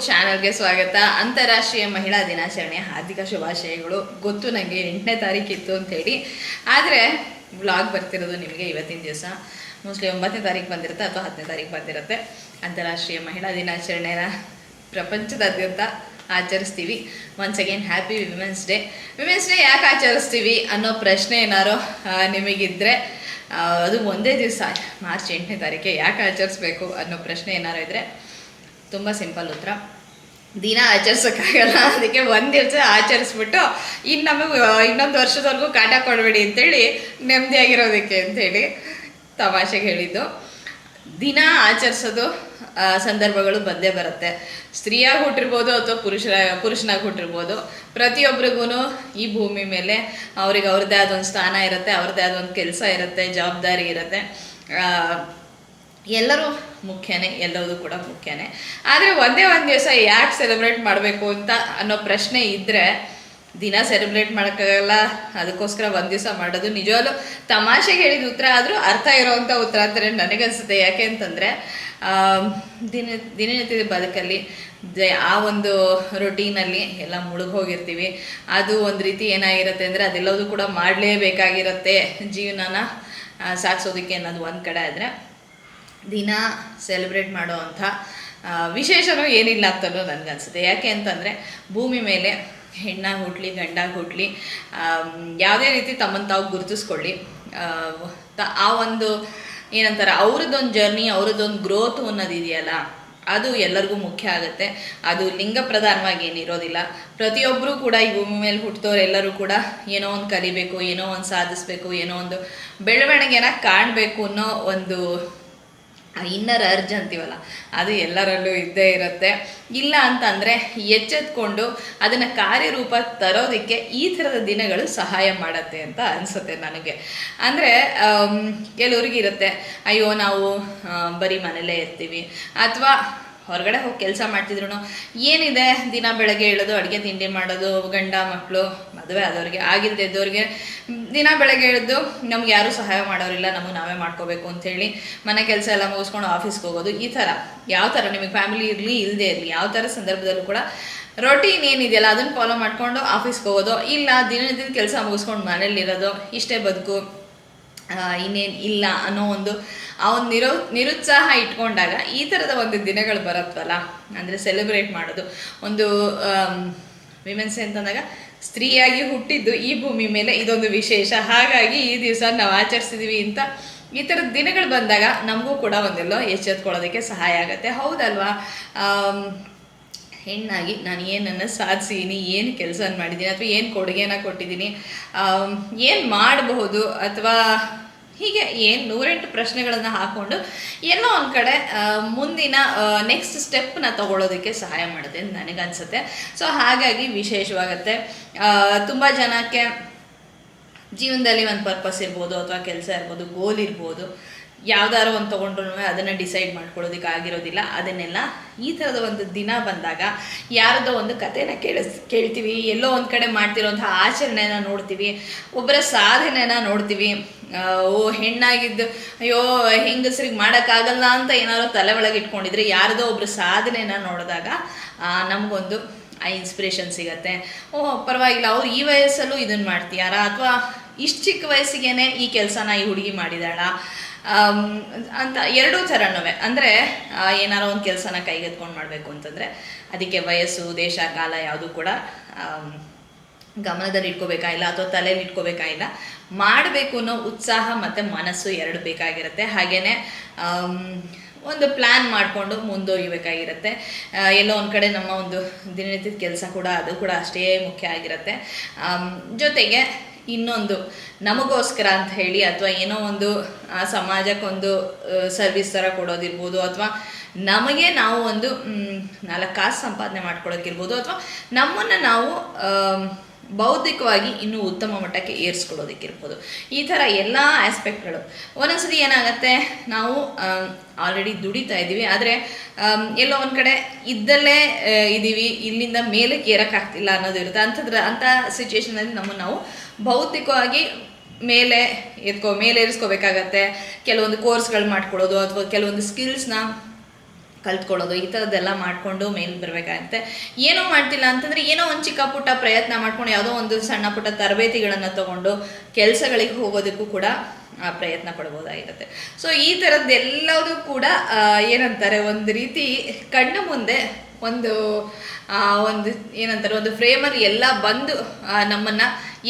ಚಾನಲ್ಗೆ ಸ್ವಾಗತ. ಅಂತಾರಾಷ್ಟ್ರೀಯ ಮಹಿಳಾ ದಿನಾಚರಣೆಯ ಹಾರ್ದಿಕ ಶುಭಾಶಯಗಳು. ಗೊತ್ತು ನನಗೆ 8ನೇ ತಾರೀಕಿತ್ತು ಅಂತೇಳಿ, ಆದರೆ ವ್ಲಾಗ್ ಬರ್ತಿರೋದು ನಿಮಗೆ ಇವತ್ತಿನ ದಿವಸ. ಮೋಸ್ಟ್ಲಿ 9ನೇ ತಾರೀಕು ಬಂದಿರುತ್ತೆ ಅಥವಾ 10ನೇ ತಾರೀಕು ಬಂದಿರುತ್ತೆ. ಅಂತಾರಾಷ್ಟ್ರೀಯ ಮಹಿಳಾ ದಿನಾಚರಣೆನ ಪ್ರಪಂಚದಾದ್ಯಂತ ಆಚರಿಸ್ತೀವಿ. Once again happy women's day. Women's day ಯಾಕೆ ಆಚರಿಸ್ತೀವಿ ಅನ್ನೋ ಪ್ರಶ್ನೆ ಏನಾರು ನಿಮಗಿದ್ರೆ, ಅದು ಒಂದೇ ದಿವಸ ಮಾರ್ಚ್ 8ನೇ ತಾರೀಕೆ ಯಾಕೆ ಆಚರಿಸ್ಬೇಕು ಅನ್ನೋ ಪ್ರಶ್ನೆ ಏನಾರು ಇದ್ದರೆ ತುಂಬ ಸಿಂಪಲ್ ಉತ್ತರ, ದಿನ ಆಚರಿಸೋಕ್ಕಾಗಲ್ಲ, ಅದಕ್ಕೆ ಒಂದು ದಿವಸ ಆಚರಿಸ್ಬಿಟ್ಟು ಇನ್ನು ನಮಗೆ ಇನ್ನೊಂದು ವರ್ಷದವರೆಗೂ ಕಾಟ ಕೊಡಬೇಡಿ ಅಂತೇಳಿ ನೆಮ್ಮದಿಯಾಗಿರೋದಕ್ಕೆ ಅಂತೇಳಿ ತಮಾಷೆಗೆ ಹೇಳಿದ್ದು. ದಿನ ಆಚರಿಸೋದು ಸಂದರ್ಭಗಳು ಬಂದೇ ಬರುತ್ತೆ. ಸ್ತ್ರೀಯಾಗಿ ಹುಟ್ಟಿರ್ಬೋದು ಅಥವಾ ಪುರುಷನಾಗಿ ಹುಟ್ಟಿರ್ಬೋದು. ಪ್ರತಿಯೊಬ್ಬರಿಗೂ ಈ ಭೂಮಿ ಮೇಲೆ ಅವ್ರಿಗೆ ಅವ್ರದ್ದೇ ಆದೊಂದು ಸ್ಥಾನ ಇರುತ್ತೆ, ಅವ್ರದ್ದೇ ಆದೊಂದು ಕೆಲಸ ಇರುತ್ತೆ, ಜವಾಬ್ದಾರಿ ಇರುತ್ತೆ. ಎಲ್ಲರೂ ಮುಖ್ಯನೇ, ಎಲ್ಲವೂ ಕೂಡ ಮುಖ್ಯನೇ. ಆದರೆ ಒಂದೇ ಒಂದು ದಿವಸ ಯಾಕೆ ಸೆಲೆಬ್ರೇಟ್ ಮಾಡಬೇಕು ಅಂತ ಅನ್ನೋ ಪ್ರಶ್ನೆ ಇದ್ದರೆ, ದಿನ ಸೆಲೆಬ್ರೇಟ್ ಮಾಡೋಕ್ಕಾಗಲ್ಲ, ಅದಕ್ಕೋಸ್ಕರ ಒಂದು ದಿವಸ ಮಾಡೋದು ನಿಜವಾಗ್ಲೂ ತಮಾಷೆಗೆ ಹೇಳಿದ ಉತ್ತರ ಆದರೂ ಅರ್ಥ ಇರೋವಂಥ ಉತ್ತರ ಅಂತಾರೆ ನನಗನ್ಸುತ್ತೆ. ಯಾಕೆ ಅಂತಂದರೆ ದಿನನಿತ್ಯದ ಬದುಕಲ್ಲಿ ಆ ಒಂದು ರೊಟೀನಲ್ಲಿ ಎಲ್ಲ ಮುಳುಗೋಗಿರ್ತೀವಿ. ಅದು ಒಂದು ರೀತಿ ಏನಾಗಿರುತ್ತೆ ಅಂದರೆ ಅದೆಲ್ಲವೂ ಕೂಡ ಮಾಡಲೇಬೇಕಾಗಿರುತ್ತೆ ಜೀವನನ ಸಾಗಿಸೋದಕ್ಕೆ ಅನ್ನೋದು ಒಂದು ಕಡೆ. ಆದರೆ ದಿನ ಸೆಲೆಬ್ರೇಟ್ ಮಾಡೋ ಅಂಥ ವಿಶೇಷನೂ ಏನಿಲ್ಲ ಅಂತಲೂ ನನಗನ್ಸುತ್ತೆ. ಯಾಕೆ ಅಂತಂದರೆ ಭೂಮಿ ಮೇಲೆ ಹೆಣ್ಣಾಗಿ ಹುಟ್ಟಲಿ ಗಂಡಾಗಿ ಹುಟ್ಟಲಿ, ಯಾವುದೇ ರೀತಿ ತಮ್ಮನ್ನು ತಾವು ಗುರುತಿಸ್ಕೊಳ್ಳಿ, ಆ ಒಂದು ಏನಂತಾರೆ ಅವ್ರದ್ದೊಂದು ಜರ್ನಿ, ಅವ್ರದ್ದೊಂದು ಗ್ರೋತ್ ಅನ್ನೋದಿದೆಯಲ್ಲ, ಅದು ಎಲ್ಲರಿಗೂ ಮುಖ್ಯ ಆಗುತ್ತೆ. ಅದು ಲಿಂಗ ಪ್ರಧಾನವಾಗಿ ಏನಿರೋದಿಲ್ಲ. ಪ್ರತಿಯೊಬ್ಬರೂ ಕೂಡ ಈ ಭೂಮಿ ಮೇಲೆ ಹುಟ್ಟಿದವ್ರು ಎಲ್ಲರೂ ಕೂಡ ಏನೋ ಒಂದು ಕಲಿಬೇಕು, ಏನೋ ಒಂದು ಸಾಧಿಸಬೇಕು, ಏನೋ ಒಂದು ಬೆಳವಣಿಗೆನ ಕಾಣಬೇಕು ಅನ್ನೋ ಒಂದು ಇನ್ನರ್ ಅರ್ಜ್ ಅಂತೀವಲ್ಲ, ಅದು ಎಲ್ಲರಲ್ಲೂ ಇದ್ದೇ ಇರುತ್ತೆ. ಇಲ್ಲ ಅಂತಂದರೆ ಎಚ್ಚೆತ್ಕೊಂಡು ಅದನ್ನು ಕಾರ್ಯರೂಪ ತರೋದಕ್ಕೆ ಈ ಥರದ ದಿನಗಳು ಸಹಾಯ ಮಾಡುತ್ತೆ ಅಂತ ಅನಿಸುತ್ತೆ ನನಗೆ. ಅಂದರೆ ಕೆಲವ್ರಿಗಿರುತ್ತೆ, ಅಯ್ಯೋ ನಾವು ಬರೀ ಮನೇಲೇ ಇರ್ತೀವಿ, ಅಥವಾ ಹೊರಗಡೆ ಹೋಗಿ ಕೆಲಸ ಮಾಡ್ತಿದ್ರು ಏನಿದೆ, ದಿನ ಬೆಳಗ್ಗೆ ಹೇಳೋದು, ಅಡುಗೆ ತಿಂಡಿ ಮಾಡೋದು, ಗಂಡ ಮಕ್ಕಳು ಮದುವೆ ಆದವ್ರಿಗೆ, ಆಗಿಲ್ದಿದ್ದವ್ರಿಗೆ ದಿನ ಬೆಳಗ್ಗೆ ಹೇಳಿದ್ದು ನಮ್ಗೆ ಯಾರೂ ಸಹಾಯ ಮಾಡೋರಿಲ್ಲ, ನಮಗೆ ನಾವೇ ಮಾಡ್ಕೋಬೇಕು ಅಂಥೇಳಿ ಮನೆ ಕೆಲಸ ಎಲ್ಲ ಮುಗಿಸ್ಕೊಂಡು ಆಫೀಸ್ಗೆ ಹೋಗೋದು. ಈ ಥರ ಯಾವ ಥರ ನಿಮಗೆ ಫ್ಯಾಮಿಲಿ ಇರಲಿ ಇಲ್ಲದೆ ಇರಲಿ, ಯಾವ ಥರ ಸಂದರ್ಭದಲ್ಲೂ ಕೂಡ ರೊಟೀನ್ ಏನಿದೆಯಲ್ಲ ಅದನ್ನು ಫಾಲೋ ಮಾಡಿಕೊಂಡು ಆಫೀಸ್ಗೆ ಹೋಗೋದು, ಇಲ್ಲ ದಿನನಿತ್ಯದ ಕೆಲಸ ಮುಗಿಸ್ಕೊಂಡು ಮನೇಲಿರೋದು, ಇಷ್ಟೇ ಬದುಕು, ಇನ್ನೇನು ಇಲ್ಲ ಅನ್ನೋ ಒಂದು ಆ ಒಂದು ನಿರುತ್ಸಾಹ ಇಟ್ಕೊಂಡಾಗ ಈ ಥರದ ಒಂದು ದಿನಗಳು ಬರುತ್ತಲ್ಲ, ಅಂದರೆ ಸೆಲೆಬ್ರೇಟ್ ಮಾಡೋದು. ಒಂದು ವಿಮೆನ್ಸ್ ಅಂತಂದಾಗ ಸ್ತ್ರೀಯಾಗಿ ಹುಟ್ಟಿದ್ದು ಈ ಭೂಮಿ ಮೇಲೆ ಇದೊಂದು ವಿಶೇಷ, ಹಾಗಾಗಿ ಈ ದಿವಸ ನಾವು ಆಚರಿಸಿದ್ದೀವಿ ಅಂತ ಈ ಥರದ ದಿನಗಳು ಬಂದಾಗ ನಮಗೂ ಕೂಡ ಒಂದೆಲ್ಲೋ ಎಚ್ಚೆತ್ಕೊಳ್ಳೋದಕ್ಕೆ ಸಹಾಯ ಆಗುತ್ತೆ. ಹೌದಲ್ವಾ? ಹೆಣ್ಣಾಗಿ ನಾನು ಏನನ್ನು ಸಾಧಿಸಿದ್ದೀನಿ, ಏನು ಕೆಲಸ ಮಾಡಿದ್ದೀನಿ, ಅಥವಾ ಏನು ಕೊಡುಗೆನ ಕೊಟ್ಟಿದ್ದೀನಿ, ಏನು ಮಾಡಬಹುದು, ಅಥವಾ ಹೀಗೆ ಏನು 108 ಪ್ರಶ್ನೆಗಳನ್ನು ಹಾಕ್ಕೊಂಡು ಎಲ್ಲೋ ಒಂದು ಕಡೆ ಮುಂದಿನ ನೆಕ್ಸ್ಟ್ ಸ್ಟೆಪ್ನ ತಗೊಳ್ಳೋದಕ್ಕೆ ಸಹಾಯ ಮಾಡುತ್ತೆ ಅಂತ ನನಗನ್ಸುತ್ತೆ. ಸೊ ಹಾಗಾಗಿ ವಿಶೇಷವಾಗುತ್ತೆ. ತುಂಬ ಜನಕ್ಕೆ ಜೀವನದಲ್ಲಿ ಒಂದು ಪರ್ಪಸ್ ಇರ್ಬೋದು, ಅಥವಾ ಕೆಲಸ ಇರ್ಬೋದು, ಗೋಲ್ ಇರ್ಬೋದು, ಯಾವ್ದಾದ್ರು ಒಂದು ತೊಗೊಂಡ್ರು ಅದನ್ನು ಡಿಸೈಡ್ ಮಾಡ್ಕೊಳ್ಳೋದಕ್ಕೆ ಆಗಿರೋದಿಲ್ಲ. ಅದನ್ನೆಲ್ಲ ಈ ಥರದ ಒಂದು ದಿನ ಬಂದಾಗ ಯಾರದೋ ಒಂದು ಕಥೆನ ಕೇಳ್ತೀವಿ, ಎಲ್ಲೋ ಒಂದು ಕಡೆ ಮಾಡ್ತಿರೋಂಥ ಆಚರಣೆನ ನೋಡ್ತೀವಿ, ಒಬ್ಬರ ಸಾಧನೆನ ನೋಡ್ತೀವಿ. ಹೆಣ್ಣಾಗಿದ್ದು ಅಯ್ಯೋ ಹೆಂಗಸ್ರಿಗೆ ಮಾಡೋಕ್ಕಾಗಲ್ಲ ಅಂತ ಏನಾದ್ರು ತಲೆ ಒಳಗೆ ಇಟ್ಕೊಂಡಿದ್ರೆ ಯಾರದೋ ಒಬ್ಬರು ಸಾಧನೆನ ನೋಡಿದಾಗ ನಮಗೊಂದು ಆ ಇನ್ಸ್ಪಿರೇಷನ್ ಸಿಗತ್ತೆ. ಪರವಾಗಿಲ್ಲ, ಅವ್ರು ಈ ವಯಸ್ಸಲ್ಲೂ ಇದನ್ನು ಮಾಡ್ತೀಯಾರಾ, ಅಥವಾ ಇಷ್ಟು ಚಿಕ್ಕ ವಯಸ್ಸಿಗೆ ಈ ಕೆಲಸನ ಈ ಹುಡುಗಿ ಮಾಡಿದಾಳ ಅಂತ ಎರಡೂ ಥರನೂ. ಅಂದರೆ ಏನಾರೋ ಒಂದು ಕೆಲಸನ ಕೈಗೆತ್ಕೊಂಡು ಮಾಡಬೇಕು ಅಂತಂದರೆ ಅದಕ್ಕೆ ವಯಸ್ಸು, ದೇಶ, ಕಾಲ ಯಾವುದೂ ಕೂಡ ಗಮನದಲ್ಲಿ ಇಟ್ಕೋಬೇಕಾಗಿಲ್ಲ, ಅಥವಾ ತಲೆಯಲ್ಲಿ ಇಟ್ಕೋಬೇಕಾಗಿಲ್ಲ. ಮಾಡಬೇಕು ಅನ್ನೋ ಉತ್ಸಾಹ ಮತ್ತು ಮನಸ್ಸು ಎರಡು ಬೇಕಾಗಿರುತ್ತೆ. ಹಾಗೆಯೇ ಒಂದು ಪ್ಲ್ಯಾನ್ ಮಾಡಿಕೊಂಡು ಮುಂದುವರಿಬೇಕಾಗಿರುತ್ತೆ. ಎಲ್ಲೋ ಒಂದು ಕಡೆ ನಮ್ಮ ಒಂದು ದಿನನಿತ್ಯದ ಕೆಲಸ ಕೂಡ ಅದು ಕೂಡ ಅಷ್ಟೇ ಮುಖ್ಯ ಆಗಿರುತ್ತೆ. ಜೊತೆಗೆ ಇನ್ನೊಂದು ನಮಗೋಸ್ಕರ ಅಂತ ಹೇಳಿ, ಅಥವಾ ಏನೋ ಒಂದು ಸಮಾಜಕ್ಕೊಂದು ಸರ್ವಿಸ್ ಥರ ಕೊಡೋದಿರ್ಬೋದು, ಅಥವಾ ನಮಗೆ ನಾವು ಒಂದು 4 ಕಾಸು ಸಂಪಾದನೆ ಮಾಡ್ಕೊಳ್ಳೋಕ್ಕಿರ್ಬೋದು, ಅಥವಾ ನಮ್ಮನ್ನು ನಾವು ಬೌದ್ಧಿಕವಾಗಿ ಇನ್ನೂ ಉತ್ತಮ ಮಟ್ಟಕ್ಕೆ ಏರಿಸ್ಕೊಳ್ಳೋದಕ್ಕಿರ್ಬೋದು. ಈ ಥರ ಎಲ್ಲ ಆಸ್ಪೆಕ್ಟ್ಗಳು ಒಂದೊಂದ್ಸತಿ ಏನಾಗುತ್ತೆ, ನಾವು ಆಲ್ರೆಡಿ ದುಡಿತಾ ಇದ್ದೀವಿ, ಆದರೆ ಎಲ್ಲೋ ಒಂದು ಕಡೆ ಇದ್ದಲ್ಲೇ ಇದ್ದೀವಿ, ಇಲ್ಲಿಂದ ಮೇಲಕ್ಕೆ ಏರೋಕ್ಕಾಗ್ತಿಲ್ಲ ಅನ್ನೋದು ಇರುತ್ತೆ. ಅಂಥ ಸಿಚುವೇಷನಲ್ಲಿ ನಮ್ಮನ್ನು ನಾವು ಬೌದ್ಧಿಕವಾಗಿ ಮೇಲೆ ಏರಿಸ್ಕೋಬೇಕಾಗತ್ತೆ. ಕೆಲವೊಂದು ಕೋರ್ಸ್ಗಳು ಮಾಡ್ಕೊಳ್ಳೋದು, ಅಥವಾ ಕೆಲವೊಂದು ಸ್ಕಿಲ್ಸ್ನ ಕಲ್ತ್ಕೊಳ್ಳೋದು ಈ ಥರದ್ದೆಲ್ಲ ಮಾಡಿಕೊಂಡು ಮೇಲೆ ಬರಬೇಕಾಗತ್ತೆ. ಏನೋ ಮಾಡ್ತಿಲ್ಲ ಅಂತಂದರೆ ಏನೋ ಒಂದು ಚಿಕ್ಕ ಪುಟ್ಟ ಪ್ರಯತ್ನ ಮಾಡ್ಕೊಂಡು ಯಾವುದೋ ಒಂದು ಸಣ್ಣ ಪುಟ್ಟ ತರಬೇತಿಗಳನ್ನು ತೊಗೊಂಡು ಕೆಲಸಗಳಿಗೆ ಹೋಗೋದಕ್ಕೂ ಕೂಡ ಪ್ರಯತ್ನ ಪಡ್ಬೋದಾಗಿರುತ್ತೆ. ಸೊ ಈ ಥರದ್ದೆಲ್ಲದೂ ಕೂಡ ಏನಂತಾರೆ, ಒಂದು ರೀತಿ ಕಣ್ಣು ಮುಂದೆ ಒಂದು ಏನಂತಾರೆ, ಒಂದು ಫ್ರೇಮಲ್ಲಿ ಎಲ್ಲ ಬಂದು ನಮ್ಮನ್ನು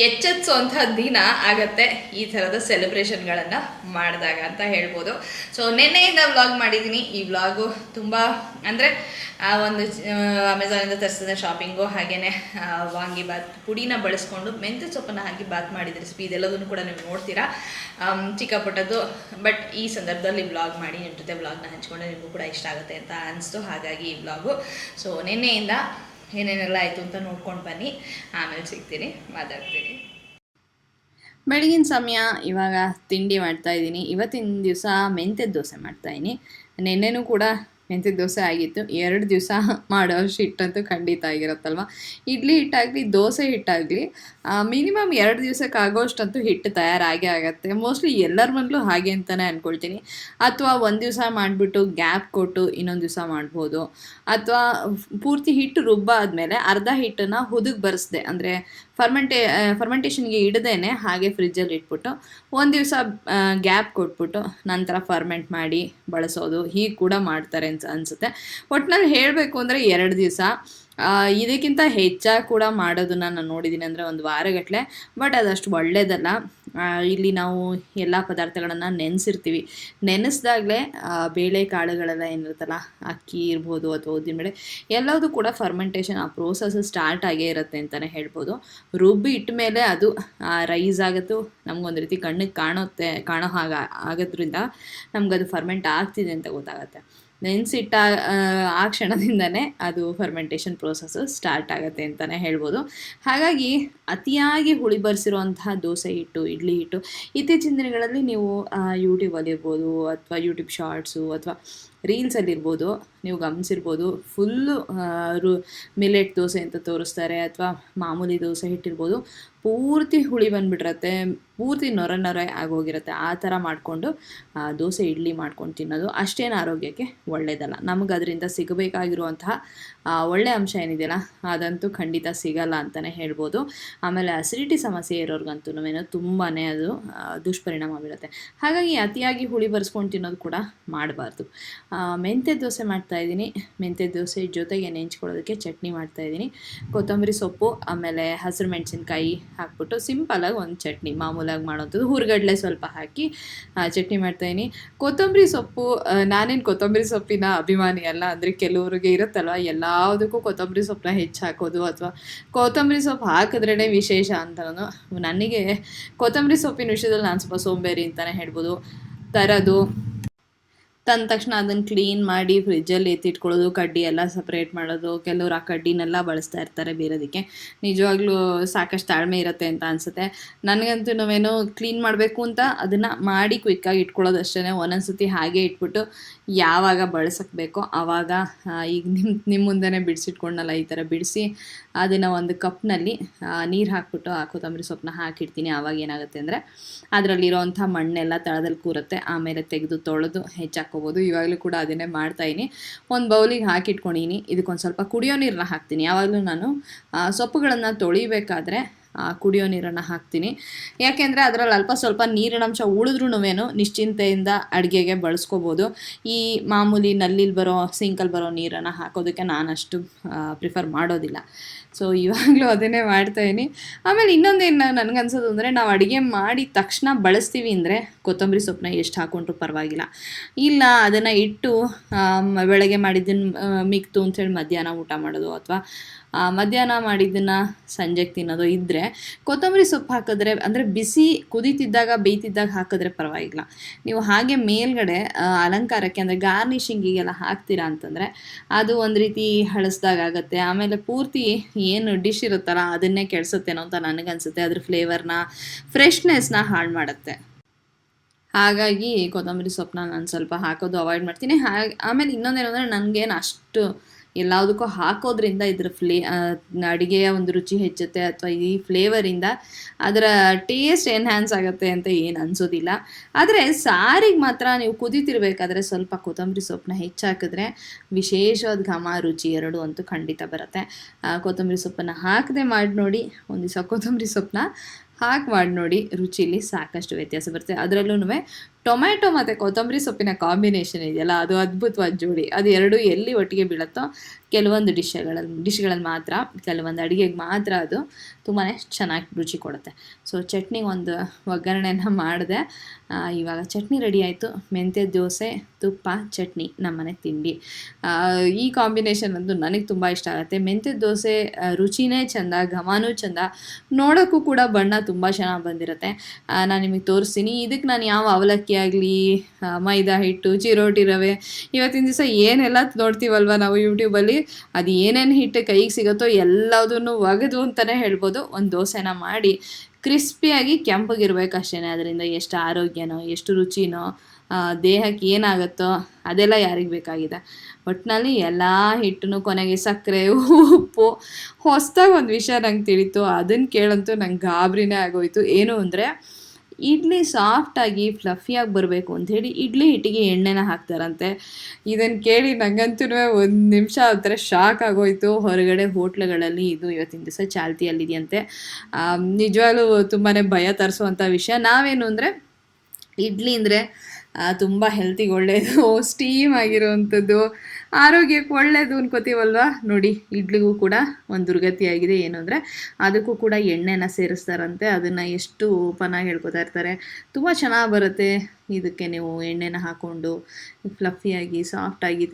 ಎಚ್ಚೆತ್ಸೋಂಥ ದಿನ ಆಗತ್ತೆ ಈ ಥರದ ಸೆಲೆಬ್ರೇಷನ್ಗಳನ್ನು ಮಾಡಿದಾಗ ಅಂತ ಹೇಳ್ಬೋದು. ಸೊ ನಿನ್ನೆಯಿಂದ ವ್ಲಾಗ್ ಮಾಡಿದ್ದೀನಿ. ಈ ವ್ಲಾಗು ತುಂಬ ಅಂದರೆ ಒಂದು ಅಮೆಝಾನಿಂದ ತರಿಸಿದ ಶಾಪಿಂಗು, ಹಾಗೆಯೇ ವಾಂಗಿಬಾತ್ ಪುಡಿನ ಬಳಸ್ಕೊಂಡು ಮೆಂತ್ಯ ಸೊಪ್ಪನ್ನು ಹಾಕಿ ಬಾತ್ ಮಾಡಿದ ರೆಸಿಪಿ, ಇದೆಲ್ಲದನ್ನು ಕೂಡ ನೀವು ನೋಡ್ತೀರಾ ಚಿಕ್ಕ ಪುಟ್ಟದ್ದು. ಬಟ್ ಈ ಸಂದರ್ಭದಲ್ಲಿ ವ್ಲಾಗ್ ಮಾಡಿ ನಿಮ್ಮ ಜೊತೆ ವ್ಲಾಗ್ನ ಹಂಚ್ಕೊಂಡ್ರೆ ನಿಮಗೂ ಕೂಡ ಇಷ್ಟ ಆಗುತ್ತೆ ಅಂತ ಅನಿಸ್ತು, ಹಾಗಾಗಿ ಈ ವ್ಲಾಗು. ಸೊ ನಿನ್ನೆಯಿಂದ ಏನೇನೆಲ್ಲ ಆಯಿತು ಅಂತ ನೋಡ್ಕೊಂಡು ಬನ್ನಿ, ಆಮೇಲೆ ಸಿಗ್ತೀನಿ, ಮಾತಾಡ್ತೀನಿ. ಬೆಳಗಿನ ಸಮಯ ಇವಾಗ ತಿಂಡಿ ಮಾಡ್ತಾಯಿದ್ದೀನಿ. ಇವತ್ತಿನ ದಿವಸ ಮೆಂತ್ಯದ ದೋಸೆ ಮಾಡ್ತಾಯಿದ್ದೀನಿ. ನೆನ್ನೆನೂ ಕೂಡ ಮೆಂತ್ಯದ ದೋಸೆ ಆಗಿತ್ತು. 2 ದಿವಸ ಮಾಡೋಷ್ಟು ಹಿಟ್ಟಂತೂ ಖಂಡಿತ ಆಗಿರುತ್ತಲ್ವ. ಇಡ್ಲಿ ಹಿಟ್ಟಾಗಲಿ ದೋಸೆ ಹಿಟ್ಟಾಗಲಿ ಮಿನಿಮಮ್ 2 ದಿವಸಕ್ಕೆ ಆಗೋಷ್ಟಂತೂ ಹಿಟ್ಟು ತಯಾರಾಗೇ ಆಗುತ್ತೆ. ಮೋಸ್ಟ್ಲಿ ಎಲ್ಲರ ಮನೇಲೂ ಹಾಗೆ ಅಂತಲೇ ಅಂದ್ಕೊಳ್ತೀನಿ. ಅಥವಾ ಒಂದು ದಿವಸ ಮಾಡಿಬಿಟ್ಟು ಗ್ಯಾಪ್ ಕೊಟ್ಟು ಇನ್ನೊಂದು ದಿವಸ ಮಾಡ್ಬೋದು. ಅಥವಾ ಪೂರ್ತಿ ಹಿಟ್ಟು ರುಬ್ಬಾದ್ಮೇಲೆ ಅರ್ಧ ಹಿಟ್ಟನ್ನು ಹುದುಗ್ ಬರೆಸ್ದೆ, ಅಂದರೆ ಫರ್ಮೆಂಟೇಷನ್ಗೆ ಇಡದೇನೆ ಹಾಗೆ ಫ್ರಿಜ್ಜಲ್ಲಿ ಇಟ್ಬಿಟ್ಟು ಒಂದು ದಿವಸ ಗ್ಯಾಪ್ ಕೊಟ್ಬಿಟ್ಟು ನಂತರ ಫರ್ಮೆಂಟ್ ಮಾಡಿ ಬಳಸೋದು, ಹೀಗೆ ಕೂಡ ಮಾಡ್ತಾರೆ ಅನಿಸುತ್ತೆ. ಒಟ್ಟಿನಲ್ಲಿ ಹೇಳಬೇಕು ಅಂದರೆ 2 ದಿವಸ. ಇದಕ್ಕಿಂತ ಹೆಚ್ಚಾಗಿ ಕೂಡ ಮಾಡೋದನ್ನು ನಾನು ನೋಡಿದ್ದೀನಿ, ಅಂದರೆ ಒಂದು ವಾರಗಟ್ಟಲೆ. ಬಟ್ ಅದಷ್ಟು ಒಳ್ಳೆಯದಲ್ಲ. ಇಲ್ಲಿ ನಾವು ಎಲ್ಲ ಪದಾರ್ಥಗಳನ್ನು ನೆನೆಸಿರ್ತೀವಿ. ನೆನೆಸ್ದಾಗಲೇ ಬೇಳೆ ಕಾಳುಗಳೆಲ್ಲ ಏನಿರುತ್ತಲ್ಲ, ಅಕ್ಕಿ ಇರ್ಬೋದು ಅಥವಾ ಉದ್ದಿನಬೇಳೆ, ಎಲ್ಲದೂ ಕೂಡ ಫರ್ಮೆಂಟೇಷನ್ ಆ ಪ್ರೋಸೆಸ್ ಸ್ಟಾರ್ಟ್ ಆಗೇ ಇರುತ್ತೆ ಅಂತಲೇ ಹೇಳ್ಬೋದು. ರುಬ್ಬಿ ಇಟ್ಟ ಮೇಲೆ ಅದು ರೈಸ್ ಆಗುತ್ತೋ ನಮಗೊಂದು ರೀತಿ ಕಣ್ಣಿಗೆ ಕಾಣೋ ಹಾಗೆ ಆಗೋದ್ರಿಂದ ನಮಗದು ಫರ್ಮೆಂಟ್ ಆಗ್ತಿದೆ ಅಂತ ಗೊತ್ತಾಗುತ್ತೆ. ನೆನೆಸಿಟ್ಟ ಆ ಕ್ಷಣದಿಂದನೇ ಅದು ಫರ್ಮೆಂಟೇಷನ್ ಪ್ರೋಸೆಸ್ಸು ಸ್ಟಾರ್ಟ್ ಆಗುತ್ತೆ ಅಂತಲೇ ಹೇಳ್ಬೋದು. ಹಾಗಾಗಿ ಅತಿಯಾಗಿ ಹುಳಿ ಬರೆಸಿರುವಂತಹ ದೋಸೆ ಹಿಟ್ಟು, ಇಡ್ಲಿ ಹಿಟ್ಟು ಇತ್ತೀಚಿನ ದಿನಗಳಲ್ಲಿ ನೀವು ಯೂಟ್ಯೂಬಲ್ಲಿರ್ಬೋದು ಅಥವಾ ಯೂಟ್ಯೂಬ್ ಶಾರ್ಟ್ಸು ಅಥವಾ ರೀಲ್ಸಲ್ಲಿರ್ಬೋದು ನೀವು ಗಮನಿಸಿರ್ಬೋದು, ಫುಲ್ಲು ಮಿಲೆಟ್ ದೋಸೆ ಅಂತ ತೋರಿಸ್ತಾರೆ, ಅಥವಾ ಮಾಮೂಲಿ ದೋಸೆ ಹಿಟ್ಟಿರ್ಬೋದು, ಪೂರ್ತಿ ಹುಳಿ ಬಂದುಬಿಟ್ಟಿರತ್ತೆ, ಪೂರ್ತಿ ನೊರೆ ಆಗೋಗಿರುತ್ತೆ. ಆ ಥರ ಮಾಡಿಕೊಂಡು ದೋಸೆ ಇಡ್ಲಿ ಮಾಡ್ಕೊಂಡು ತಿನ್ನೋದು ಅಷ್ಟೇನು ಆರೋಗ್ಯಕ್ಕೆ ಒಳ್ಳೆಯದಲ್ಲ. ನಮಗೆ ಅದರಿಂದ ಸಿಗಬೇಕಾಗಿರುವಂತಹ ಒಳ್ಳೆಯ ಅಂಶ ಏನಿದೆಯಲ್ಲ ಅದಂತೂ ಖಂಡಿತ ಸಿಗಲ್ಲ ಅಂತಲೇ ಹೇಳ್ಬೋದು. ಆಮೇಲೆ ಅಸಿಡಿಟಿ ಸಮಸ್ಯೆ ಇರೋರ್ಗಂತೂ ತುಂಬಾ ಅದು ದುಷ್ಪರಿಣಾಮ ಬೀರುತ್ತೆ. ಹಾಗಾಗಿ ಅತಿಯಾಗಿ ಹುಳಿ ಬರೆಸ್ಕೊಂಡು ತಿನ್ನೋದು ಕೂಡ ಮಾಡಬಾರ್ದು. ಮೆಂತ್ಯ ದೋಸೆ ಮಾಡ್ತಾಯಿದ್ದೀನಿ. ಮೆಂತ್ಯ ದೋಸೆ ಜೊತೆಗೆ ನೆಂಚ್ಕೊಳ್ಳೋದಕ್ಕೆ ಚಟ್ನಿ ಮಾಡ್ತಾಯಿದ್ದೀನಿ. ಕೊತ್ತಂಬರಿ ಸೊಪ್ಪು ಆಮೇಲೆ ಹಸಿರು ಮೆಣಸಿನ್ಕಾಯಿ ಹಾಕ್ಬಿಟ್ಟು ಸಿಂಪಲಾಗಿ ಒಂದು ಚಟ್ನಿ ಮಾಮೂಲಾಗಿ ಮಾಡೋವಂಥದ್ದು, ಹುರ್ಗಡ್ಲೆ ಸ್ವಲ್ಪ ಹಾಕಿ ಚಟ್ನಿ ಮಾಡ್ತಾಯಿದ್ದೀನಿ. ಕೊತ್ತಂಬರಿ ಸೊಪ್ಪು, ನಾನೇನು ಕೊತ್ತಂಬರಿ ಸೊಪ್ಪಿನ ಅಭಿಮಾನಿ ಅಲ್ಲ. ಅಂದರೆ ಕೆಲವ್ರಿಗೆ ಇರುತ್ತಲ್ವ, ಎಲ್ಲದಕ್ಕೂ ಕೊತ್ತಂಬರಿ ಸೊಪ್ಪನ್ನ ಹೆಚ್ಚು ಹಾಕೋದು ಅಥವಾ ಕೊತ್ತಂಬರಿ ಸೊಪ್ಪು ಹಾಕಿದ್ರೇ ವಿಶೇಷ ಅಂತಲೂ. ನನಗೆ ಕೊತ್ತಂಬರಿ ಸೊಪ್ಪಿನ ವಿಷಯದಲ್ಲಿ ನಾನು ಸ್ವಲ್ಪ ಸೋಂಬೇರಿ ಅಂತಲೇ ಹೇಳ್ಬೋದು. ತರೋದು ತಂದ ತಕ್ಷಣ ಅದನ್ನು ಕ್ಲೀನ್ ಮಾಡಿ ಫ್ರಿಜ್ಜಲ್ಲಿ ಎತ್ತಿಟ್ಕೊಳ್ಳೋದು, ಕಡ್ಡಿ ಎಲ್ಲ ಸಪ್ರೇಟ್ ಮಾಡೋದು, ಕೆಲವರು ಆ ಕಡ್ಡಿನೆಲ್ಲ ಬಳಸ್ತಾ ಇರ್ತಾರೆ ಬೇರೋದಕ್ಕೆ. ನಿಜವಾಗ್ಲೂ ಸಾಕಷ್ಟು ತಾಳ್ಮೆ ಇರುತ್ತೆ ಅಂತ ಅನಿಸುತ್ತೆ. ನನಗಂತೂ ನಾವೇನೋ ಕ್ಲೀನ್ ಮಾಡಬೇಕು ಅಂತ ಅದನ್ನು ಮಾಡಿ ಕ್ವಿಕ್ಕಾಗಿ ಇಟ್ಕೊಳ್ಳೋದು ಅಷ್ಟೇ. ಒಂದೊಂದು ಸತಿ ಹಾಗೆ ಇಟ್ಬಿಟ್ಟು ಯಾವಾಗ ಬಳಸಕ್ಕೆ ಬೇಕೋ ಆವಾಗ, ಈಗ ನಿಮ್ಮ ಮುಂದೆನೇ ಬಿಡಿಸಿಟ್ಕೊಂಡಲ್ಲ ಈ ಥರ ಬಿಡಿಸಿ ಅದನ್ನು ಒಂದು ಕಪ್ನಲ್ಲಿ ನೀರು ಹಾಕ್ಬಿಟ್ಟು ಆ ಕೊತ್ತಂಬರಿ ಸೊಪ್ಪನ್ನ ಹಾಕಿಡ್ತೀನಿ. ಆವಾಗ ಏನಾಗುತ್ತೆ ಅಂದರೆ ಅದರಲ್ಲಿರೋವಂಥ ಮಣ್ಣೆಲ್ಲ ತಳದಲ್ಲಿ ಕೂರುತ್ತೆ. ಆಮೇಲೆ ತೆಗೆದು ತೊಳೆದು ಹೆಚ್ಚಾಕೋಬೋದು. ಇವಾಗಲೂ ಕೂಡ ಅದನ್ನೇ ಮಾಡ್ತಾಯಿನಿ. ಒಂದು ಬೌಲಿಗೆ ಹಾಕಿಟ್ಕೊಂಡಿನಿ. ಇದಕ್ಕೊಂದು ಸ್ವಲ್ಪ ಕುಡಿಯೋ ನೀರನ್ನ ಹಾಕ್ತೀನಿ. ಯಾವಾಗಲೂ ನಾನು ಸೊಪ್ಪುಗಳನ್ನು ತೊಳಿಬೇಕಾದ್ರೆ ಕುಡಿಯೋ ನೀರನ್ನು ಹಾಕ್ತೀನಿ. ಯಾಕೆಂದರೆ ಅದರಲ್ಲಿ ಅಲ್ಪ ಸ್ವಲ್ಪ ನೀರಿನಂಶ ಉಳಿದ್ರೂ ನಿಶ್ಚಿಂತೆಯಿಂದ ಅಡುಗೆಗೆ ಬಳಸ್ಕೋಬೋದು. ಈ ಮಾಮೂಲಿ ನಲ್ಲಿಲಿ ಬರೋ ಸಿಂಕಲ್ಲಿ ಬರೋ ನೀರನ್ನು ಹಾಕೋದಕ್ಕೆ ನಾನಷ್ಟು ಪ್ರಿಫರ್ ಮಾಡೋದಿಲ್ಲ. ಸೊ ಇವಾಗಲೂ ಅದನ್ನೇ ಮಾಡ್ತಾಯಿನಿ. ಆಮೇಲೆ ಇನ್ನೊಂದೇನು ನನಗನ್ಸೋದು ಅಂದರೆ, ನಾವು ಅಡುಗೆ ಮಾಡಿ ತಕ್ಷಣ ಬಳಸ್ತೀವಿ ಅಂದರೆ ಕೊತ್ತಂಬರಿ ಸೊಪ್ಪನ್ನ ಎಷ್ಟು ಹಾಕ್ಕೊಂಡ್ರೂ ಪರವಾಗಿಲ್ಲ. ಇಲ್ಲ ಅದನ್ನು ಇಟ್ಟು ಬೆಳಗ್ಗೆ ಮಾಡಿದ್ದನ್ನು ಮಿಕ್ತು ಅಂಥೇಳಿ ಮಧ್ಯಾಹ್ನ ಊಟ ಮಾಡೋದು ಅಥವಾ ಮಧ್ಯಾಹ್ನ ಮಾಡಿದ್ದನ್ನು ಸಂಜೆಗೆ ತಿನ್ನೋದು ಇದ್ದರೆ ಕೊತ್ತಂಬರಿ ಸೊಪ್ಪು ಹಾಕಿದ್ರೆ, ಅಂದರೆ ಬಿಸಿ ಕುದೀತಿದ್ದಾಗ ಬೇಯ್ತಿದ್ದಾಗ ಹಾಕಿದ್ರೆ ಪರವಾಗಿಲ್ಲ. ನೀವು ಹಾಗೆ ಮೇಲ್ಗಡೆ ಅಲಂಕಾರಕ್ಕೆ ಅಂದರೆ ಗಾರ್ನಿಷಿಂಗಿಗೆಲ್ಲ ಹಾಕ್ತೀರಾ ಅಂತಂದರೆ ಅದು ಒಂದು ರೀತಿ ಹಳಸ್ದಾಗ ಆಗುತ್ತೆ. ಆಮೇಲೆ ಪೂರ್ತಿ ಏನು ಡಿಶ್ ಇರುತ್ತಲ್ಲ ಅದನ್ನೇ ಕೆಡಿಸುತ್ತೇನೋ ಅಂತ ನನಗನ್ಸುತ್ತೆ. ಅದ್ರ ಫ್ಲೇವರ್ನ, ಫ್ರೆಶ್ನೆಸ್ನ ಹಾಳು ಮಾಡುತ್ತೆ. ಹಾಗಾಗಿ ಕೊತ್ತಂಬರಿ ಸೊಪ್ಪನ್ನ ನಾನು ಸ್ವಲ್ಪ ಹಾಕೋದು ಅವಾಯ್ಡ್ ಮಾಡ್ತೀನಿ. ಆಮೇಲೆ ಇನ್ನೊಂದೇನು ಅಂದರೆ, ನನಗೇನು ಅಷ್ಟು ಎಲ್ಲದಕ್ಕೂ ಹಾಕೋದ್ರಿಂದ ಇದ್ರ ಅಡುಗೆಯ ಒಂದು ರುಚಿ ಹೆಚ್ಚುತ್ತೆ ಅಥವಾ ಈ ಫ್ಲೇವರಿಂದ ಅದರ ಟೇಸ್ಟ್ ಎನ್ಹ್ಯಾನ್ಸ್ ಆಗುತ್ತೆ ಅಂತ ಏನು ಅನಿಸೋದಿಲ್ಲ. ಆದರೆ ಸಾರಿಗೆ ಮಾತ್ರ ನೀವು ಕುದೀತಿರ್ಬೇಕಾದ್ರೆ ಸ್ವಲ್ಪ ಕೊತ್ತಂಬರಿ ಸೊಪ್ಪನ್ನ ಹೆಚ್ಚಾಕಿದ್ರೆ ವಿಶೇಷವಾದ ಘಮ ರುಚಿ ಎರಡು ಅಂತೂ ಖಂಡಿತ ಬರುತ್ತೆ. ಕೊತ್ತಂಬರಿ ಸೊಪ್ಪನ್ನು ಹಾಕದೆ ಮಾಡಿ ನೋಡಿ, ಒಂದು ದಿವಸ ಕೊತ್ತಂಬರಿ ಸೊಪ್ಪನ್ನ ಹಾಕಿ ಮಾಡಿ ನೋಡಿ, ರುಚಿಲಿ ಸಾಕಷ್ಟು ವ್ಯತ್ಯಾಸ ಬರುತ್ತೆ. ಅದರಲ್ಲೂ ಟೊಮ್ಯಾಟೊ ಮತ್ತು ಕೊತ್ತಂಬರಿ ಸೊಪ್ಪಿನ ಕಾಂಬಿನೇಷನ್ ಇದೆಯಲ್ಲ, ಅದು ಅದ್ಭುತವಾದ ಜೋಡಿ. ಅದು ಎರಡು ಎಲ್ಲಿ ಒಟ್ಟಿಗೆ ಬೀಳುತ್ತೋ ಕೆಲವೊಂದು ಡಿಶ್ಗಳಲ್ಲಿ ಮಾತ್ರ, ಕೆಲವೊಂದು ಅಡುಗೆಗೆ ಮಾತ್ರ ಅದು ತುಂಬಾ ಚೆನ್ನಾಗಿ ರುಚಿ ಕೊಡುತ್ತೆ. ಸೊ ಚಟ್ನಿಗೆ ಒಂದು ಒಗ್ಗರಣೆನ ಮಾಡಿದೆ. ಇವಾಗ ಚಟ್ನಿ ರೆಡಿ ಆಯಿತು. ಮೆಂತ್ಯ ದೋಸೆ, ತುಪ್ಪ, ಚಟ್ನಿ ನಮ್ಮನೆ ತಿಂಡಿ. ಈ ಕಾಂಬಿನೇಷನ್ ಅಂತೂ ನನಗೆ ತುಂಬ ಇಷ್ಟ ಆಗುತ್ತೆ. ಮೆಂತ್ಯ ದೋಸೆ ರುಚಿನೇ ಚೆಂದ, ಘಮನೂ ಚೆಂದ, ನೋಡೋಕ್ಕೂ ಕೂಡ ಬಣ್ಣ ತುಂಬ ಚೆನ್ನಾಗಿ ಬಂದಿರುತ್ತೆ. ನಾನು ನಿಮಗೆ ತೋರಿಸ್ತೀನಿ. ಇದಕ್ಕೆ ನಾನು ಯಾವ ಅವಲಕ್ಕಿ ಆಗಲಿ, ಮೈದಾ ಹಿಟ್ಟು, ಚಿರೋಟಿ ರವೆ, ಇವತ್ತಿನ ದಿವಸ ಏನೆಲ್ಲ ನೋಡ್ತೀವಲ್ವ ನಾವು ಯೂಟ್ಯೂಬಲ್ಲಿ, ಅದು ಏನೇನು ಹಿಟ್ಟು ಕೈಗೆ ಸಿಗುತ್ತೋ ಎಲ್ಲದನ್ನು ಒಗೆದು ಅಂತಲೇ ಹೇಳ್ಬೋದು ಒಂದು ದೋಸೆನ ಮಾಡಿ ಕ್ರಿಸ್ಪಿಯಾಗಿ ಕೆಂಪಗಿರ್ಬೇಕು ಅಷ್ಟೇ. ಅದರಿಂದ ಎಷ್ಟು ಆರೋಗ್ಯನೋ ಎಷ್ಟು ರುಚಿನೋ ದೇಹಕ್ಕೆ ಏನಾಗುತ್ತೋ ಅದೆಲ್ಲ ಯಾರಿಗೆ ಬೇಕಾಗಿದೆ. ಒಟ್ಟಿನಲ್ಲಿ ಎಲ್ಲ ಹಿಟ್ಟನ್ನು ಕೊನೆಗೆ ಸಕ್ಕರೆ, ಉಪ್ಪು. ಹೊಸದಾಗಿ ಒಂದು ವಿಷಯ ನಂಗೆ ತಿಳಿತು, ಅದನ್ನು ಕೇಳಂತೂ ನಂಗೆ ಗಾಬರಿನೇ ಆಗೋಯ್ತು. ಏನು ಅಂದರೆ ಇಡ್ಲಿ ಸಾಫ್ಟಾಗಿ ಫ್ಲಫಿಯಾಗಿ ಬರಬೇಕು ಅಂಥೇಳಿ ಇಡ್ಲಿ ಹಿಟ್ಟಿಗೆ ಎಣ್ಣೆನ ಹಾಕ್ತಾರಂತೆ. ಇದನ್ನು ಕೇಳಿ ನನಗಂತೂ ಒಂದು ನಿಮಿಷ ಒಂಥರ ಶಾಕ್ ಆಗೋಯ್ತು. ಹೊರಗಡೆ ಹೋಟ್ಲುಗಳಲ್ಲಿ ಇದು ಇವತ್ತಿನ ದಿವಸ ಚಾಲ್ತಿಯಲ್ಲಿದೆಯಂತೆ. ನಿಜವಾಗ್ಲೂ ತುಂಬಾ ಭಯ ತರಿಸುವಂಥ ವಿಷಯ. ನಾವೇನು ಅಂದರೆ ಇಡ್ಲಿ ಅಂದರೆ ತುಂಬ ಹೆಲ್ತಿಗೆ ಒಳ್ಳೆಯದು, ಸ್ಟೀಮ್ ಆಗಿರುವಂಥದ್ದು, ಆರೋಗ್ಯಕ್ಕೆ ಒಳ್ಳೆಯದು ಅನ್ಕೋತೀವಲ್ವ. ನೋಡಿ ಇಡ್ಲಿಗೂ ಕೂಡ ಒಂದು ದುರ್ಗತಿಯಾಗಿದೆ. ಏನು ಅಂದರೆ ಅದಕ್ಕೂ ಕೂಡ ಎಣ್ಣೆನ ಸೇರಿಸ್ತಾರಂತೆ. ಅದನ್ನು ಎಷ್ಟು ಓಪನಾಗಿ ಹೇಳ್ಕೊತಾ ಇರ್ತಾರೆ. ತುಂಬ ಚೆನ್ನಾಗಿ ಬರುತ್ತೆ. ಇದಕ್ಕೆ ನೀವು ಎಣ್ಣೆನ ಹಾಕ್ಕೊಂಡು ಫ್ಲಫಿಯಾಗಿ ಸಾಫ್ಟಾಗಿ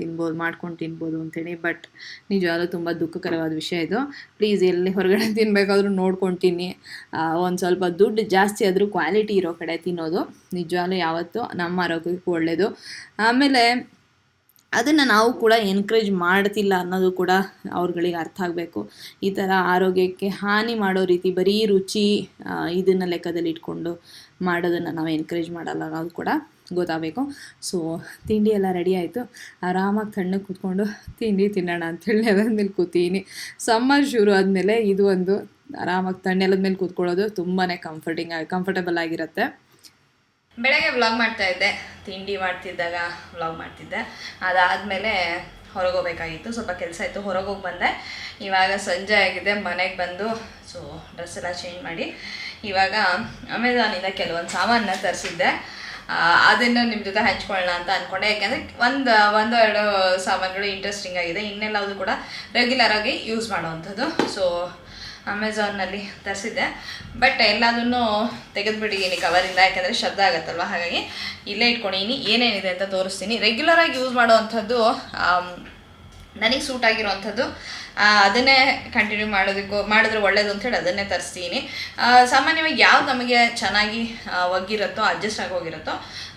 ಮಾಡ್ಕೊಂಡು ತಿನ್ಬೋದು ಅಂಥೇಳಿ. ಬಟ್ ನಿಜವಾಗ್ಲೂ ತುಂಬ ದುಃಖಕರವಾದ ವಿಷಯ ಇದು. ಪ್ಲೀಸ್ ಎಲ್ಲಿ ಹೊರಗಡೆ ತಿನ್ನಬೇಕಾದ್ರೂ ನೋಡ್ಕೊಂಡು ತಿನ್ನಿ. ಒಂದು ಸ್ವಲ್ಪ ದುಡ್ಡು ಜಾಸ್ತಿ ಆದರೂ ಕ್ವಾಲಿಟಿ ಇರೋ ಕಡೆ ತಿನ್ನೋದು ನಿಜವಾಗ್ಲೂ ಯಾವತ್ತೂ ನಮ್ಮ ಆರೋಗ್ಯಕ್ಕೂ ಒಳ್ಳೆಯದು. ಆಮೇಲೆ ಅದನ್ನು ನಾವು ಕೂಡ ಎನ್ಕರೇಜ್ ಮಾಡ್ತಿಲ್ಲ ಅನ್ನೋದು ಕೂಡ ಅವ್ರುಗಳಿಗೆ ಅರ್ಥ ಆಗಬೇಕು. ಈ ಥರ ಆರೋಗ್ಯಕ್ಕೆ ಹಾನಿ ಮಾಡೋ ರೀತಿ ಬರೀ ರುಚಿ ಇದನ್ನು ಲೆಕ್ಕದಲ್ಲಿ ಇಟ್ಕೊಂಡು ಮಾಡೋದನ್ನು ನಾವು ಎನ್ಕರೇಜ್ ಮಾಡಲ್ಲ ಅನ್ನೋದು ಕೂಡ ಗೊತ್ತಾಗಬೇಕು. ಸೊ ತಿಂಡಿ ಎಲ್ಲ ರೆಡಿ ಆಯಿತು. ಆರಾಮಾಗಿ ತಣ್ಣಗೆ ಕೂತ್ಕೊಂಡು ತಿಂಡಿ ತಿನ್ನೋಣ ಅಂಥೇಳಿ ಅದಾದ್ಮೇಲೆ ಕೂತೀನಿ. ಸಮ್ಮರ್ ಶುರು ಆದಮೇಲೆ ಇದು ಒಂದು ಆರಾಮಾಗಿ ತಣ್ಣೆಲದ ಮೇಲೆ ಕೂತ್ಕೊಳ್ಳೋದು ತುಂಬಾ ಕಂಫರ್ಟಬಲ್ ಆಗಿರುತ್ತೆ. ಬೆಳಗ್ಗೆ ವ್ಲಾಗ್ ಮಾಡ್ತಾಯಿದ್ದೆ, ತಿಂಡಿ ಮಾಡ್ತಿದ್ದಾಗ ವ್ಲಾಗ್ ಮಾಡ್ತಿದ್ದೆ. ಅದಾದಮೇಲೆ ಹೊರಗೆ ಹೋಗ್ಬೇಕಾಗಿತ್ತು, ಸ್ವಲ್ಪ ಕೆಲಸ ಇತ್ತು, ಹೊರಗೆ ಹೋಗಿ ಬಂದೆ. ಇವಾಗ ಸಂಜೆ ಆಗಿದೆ, ಮನೆಗೆ ಬಂದು ಸೊ ಡ್ರೆಸ್ ಎಲ್ಲ ಚೇಂಜ್ ಮಾಡಿ ಇವಾಗ ಅಮೆಝಾನಿಂದ ಕೆಲವೊಂದು ಸಾಮಾನನ್ನ ತರಿಸಿದ್ದೆ. ಅದನ್ನು ನಿಮ್ಮ ಜೊತೆ ಹಂಚ್ಕೊಳ್ಳೋಣ ಅಂತ ಅಂದ್ಕೊಂಡೆ. ಯಾಕೆಂದರೆ ಒಂದು ಎರಡು ಸಾಮಾನುಗಳು ಇಂಟ್ರೆಸ್ಟಿಂಗ್ ಆಗಿದೆ, ಇನ್ನೆಲ್ಲವುದು ಕೂಡ ರೆಗ್ಯುಲರಾಗಿ ಯೂಸ್ ಮಾಡೋವಂಥದ್ದು. ಸೊ ಅಮೆಝಾನ್ನಲ್ಲಿ ತರಿಸಿದ್ದೆ. ಬಟ್ ಎಲ್ಲದನ್ನು ತೆಗೆದುಬಿಟ್ಟಿದ್ದೀನಿ ಕವರಿಂದ, ಯಾಕೆಂದರೆ ಶಬ್ದ ಆಗುತ್ತಲ್ವ, ಹಾಗಾಗಿ ಇಲ್ಲೇ ಇಟ್ಕೊಂಡಿದ್ದೀನಿ. ಏನೇನಿದೆ ಅಂತ ತೋರಿಸ್ತೀನಿ. ರೆಗ್ಯುಲರಾಗಿ ಯೂಸ್ ಮಾಡೋವಂಥದ್ದು, ನನಗೆ ಸೂಟ್ ಆಗಿರೋವಂಥದ್ದು, ಅದನ್ನೇ ಕಂಟಿನ್ಯೂ ಮಾಡಿದ್ರೆ ಒಳ್ಳೇದು ಅಂಥೇಳಿ ಅದನ್ನೇ ತರಿಸ್ತೀನಿ. ಸಾಮಾನ್ಯವಾಗಿ ಯಾವ್ದು ನಮಗೆ ಚೆನ್ನಾಗಿ ಒಗ್ಗಿರುತ್ತೋ, ಅಡ್ಜಸ್ಟ್ ಆಗೋಗಿರುತ್ತೋ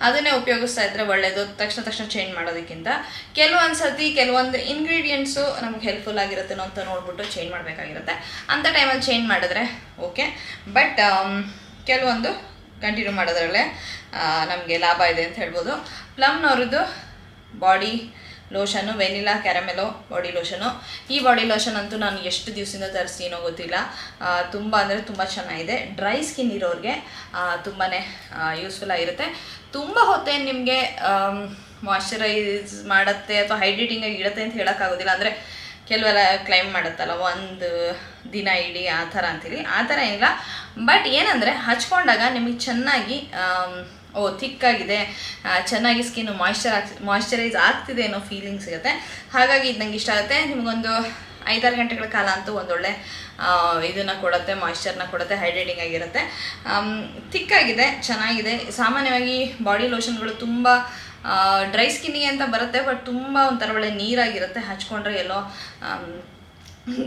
ಅದನ್ನೇ ಉಪಯೋಗಿಸ್ತಾ ಇದ್ದರೆ ಒಳ್ಳೆಯದು. ತಕ್ಷಣ ಚೇಂಜ್ ಮಾಡೋದಕ್ಕಿಂತ ಕೆಲವೊಂದು ಸರ್ತಿ ಕೆಲವೊಂದು ಇಂಗ್ರೀಡಿಯೆಂಟ್ಸು ನಮ್ಗೆ ಹೆಲ್ಪ್ಫುಲ್ ಆಗಿರುತ್ತೇನೋ ಅಂತ ನೋಡ್ಬಿಟ್ಟು ಚೇಂಜ್ ಮಾಡಬೇಕಾಗಿರುತ್ತೆ. ಅಂಥ ಟೈಮಲ್ಲಿ ಚೇಂಜ್ ಮಾಡಿದ್ರೆ ಓಕೆ. ಬಟ್ ಕೆಲವೊಂದು ಕಂಟಿನ್ಯೂ ಮಾಡೋದ್ರಲ್ಲೇ ನಮಗೆ ಲಾಭ ಇದೆ ಅಂತ ಹೇಳ್ಬೋದು. ಪ್ಲಮ್ನವ್ರದ್ದು ಬಾಡಿ ಲೋಷನು, ವೆನಿಲಾ ಕ್ಯಾರಮೆಲೋ ಬಾಡಿ ಲೋಷನು. ಈ ಬಾಡಿ ಲೋಷನ್ ಅಂತೂ ನಾನು ಎಷ್ಟು ದಿವಸದಿಂದ ತರಿಸ್ತೀನೋ ಗೊತ್ತಿಲ್ಲ. ತುಂಬ ಅಂದರೆ ತುಂಬ ಚೆನ್ನಾಗಿದೆ. ಡ್ರೈ ಸ್ಕಿನ್ ಇರೋರಿಗೆ ತುಂಬಾ ಯೂಸ್ಫುಲ್ ಆಗಿರುತ್ತೆ. ತುಂಬ ಹೊತ್ತೇನು ನಿಮಗೆ ಮಾಯ್ಶ್ಚರೈಸ್ ಮಾಡುತ್ತೆ ಅಥವಾ ಹೈಡ್ರೇಟಿಂಗಾಗಿ ಇಡುತ್ತೆ ಅಂತ ಹೇಳೋಕ್ಕಾಗೋದಿಲ್ಲ. ಅಂದರೆ ಕೆಲವೆಲ್ಲ ಕ್ಲೈಮ್ ಮಾಡುತ್ತಲ್ಲ ಒಂದು ದಿನ ಇಡೀ ಆ ಥರ ಅಂತೀರಿ, ಆ ಥರ ಏನಿಲ್ಲ. ಬಟ್ ಏನಂದರೆ ಹಚ್ಕೊಂಡಾಗ ನಿಮಗೆ ಚೆನ್ನಾಗಿ ಥಿಕ್ಕಾಗಿದೆ, ಚೆನ್ನಾಗಿ ಸ್ಕಿನ್ನು ಮಾಯ್ಶ್ಚರೈಸ್ ಆಗ್ತಿದೆ ಅನ್ನೋ ಫೀಲಿಂಗ್ ಸಿಗುತ್ತೆ. ಹಾಗಾಗಿ ಇದು ನಂಗೆ ಇಷ್ಟ ಆಗುತ್ತೆ. ನಿಮಗೊಂದು 5-6 ಗಂಟೆಗಳ ಕಾಲ ಅಂತೂ ಒಂದೊಳ್ಳೆ ಇದನ್ನು ಕೊಡುತ್ತೆ, ಮಾಯ್ಶ್ಚರ್ನ ಕೊಡುತ್ತೆ, ಹೈಡ್ರೇಟಿಂಗ್ ಆಗಿರುತ್ತೆ, ಥಿಕ್ಕಾಗಿದೆ, ಚೆನ್ನಾಗಿದೆ. ಸಾಮಾನ್ಯವಾಗಿ ಬಾಡಿ ಲೋಷನ್ಗಳು ತುಂಬ ಡ್ರೈ ಸ್ಕಿನ್ನಿಗೆ ಅಂತ ಬರುತ್ತೆ, ಬಟ್ ತುಂಬ ಒಂಥರ ಒಳ್ಳೆ ನೀರಾಗಿರುತ್ತೆ. ಹಚ್ಕೊಂಡ್ರೆ ಎಲ್ಲೋ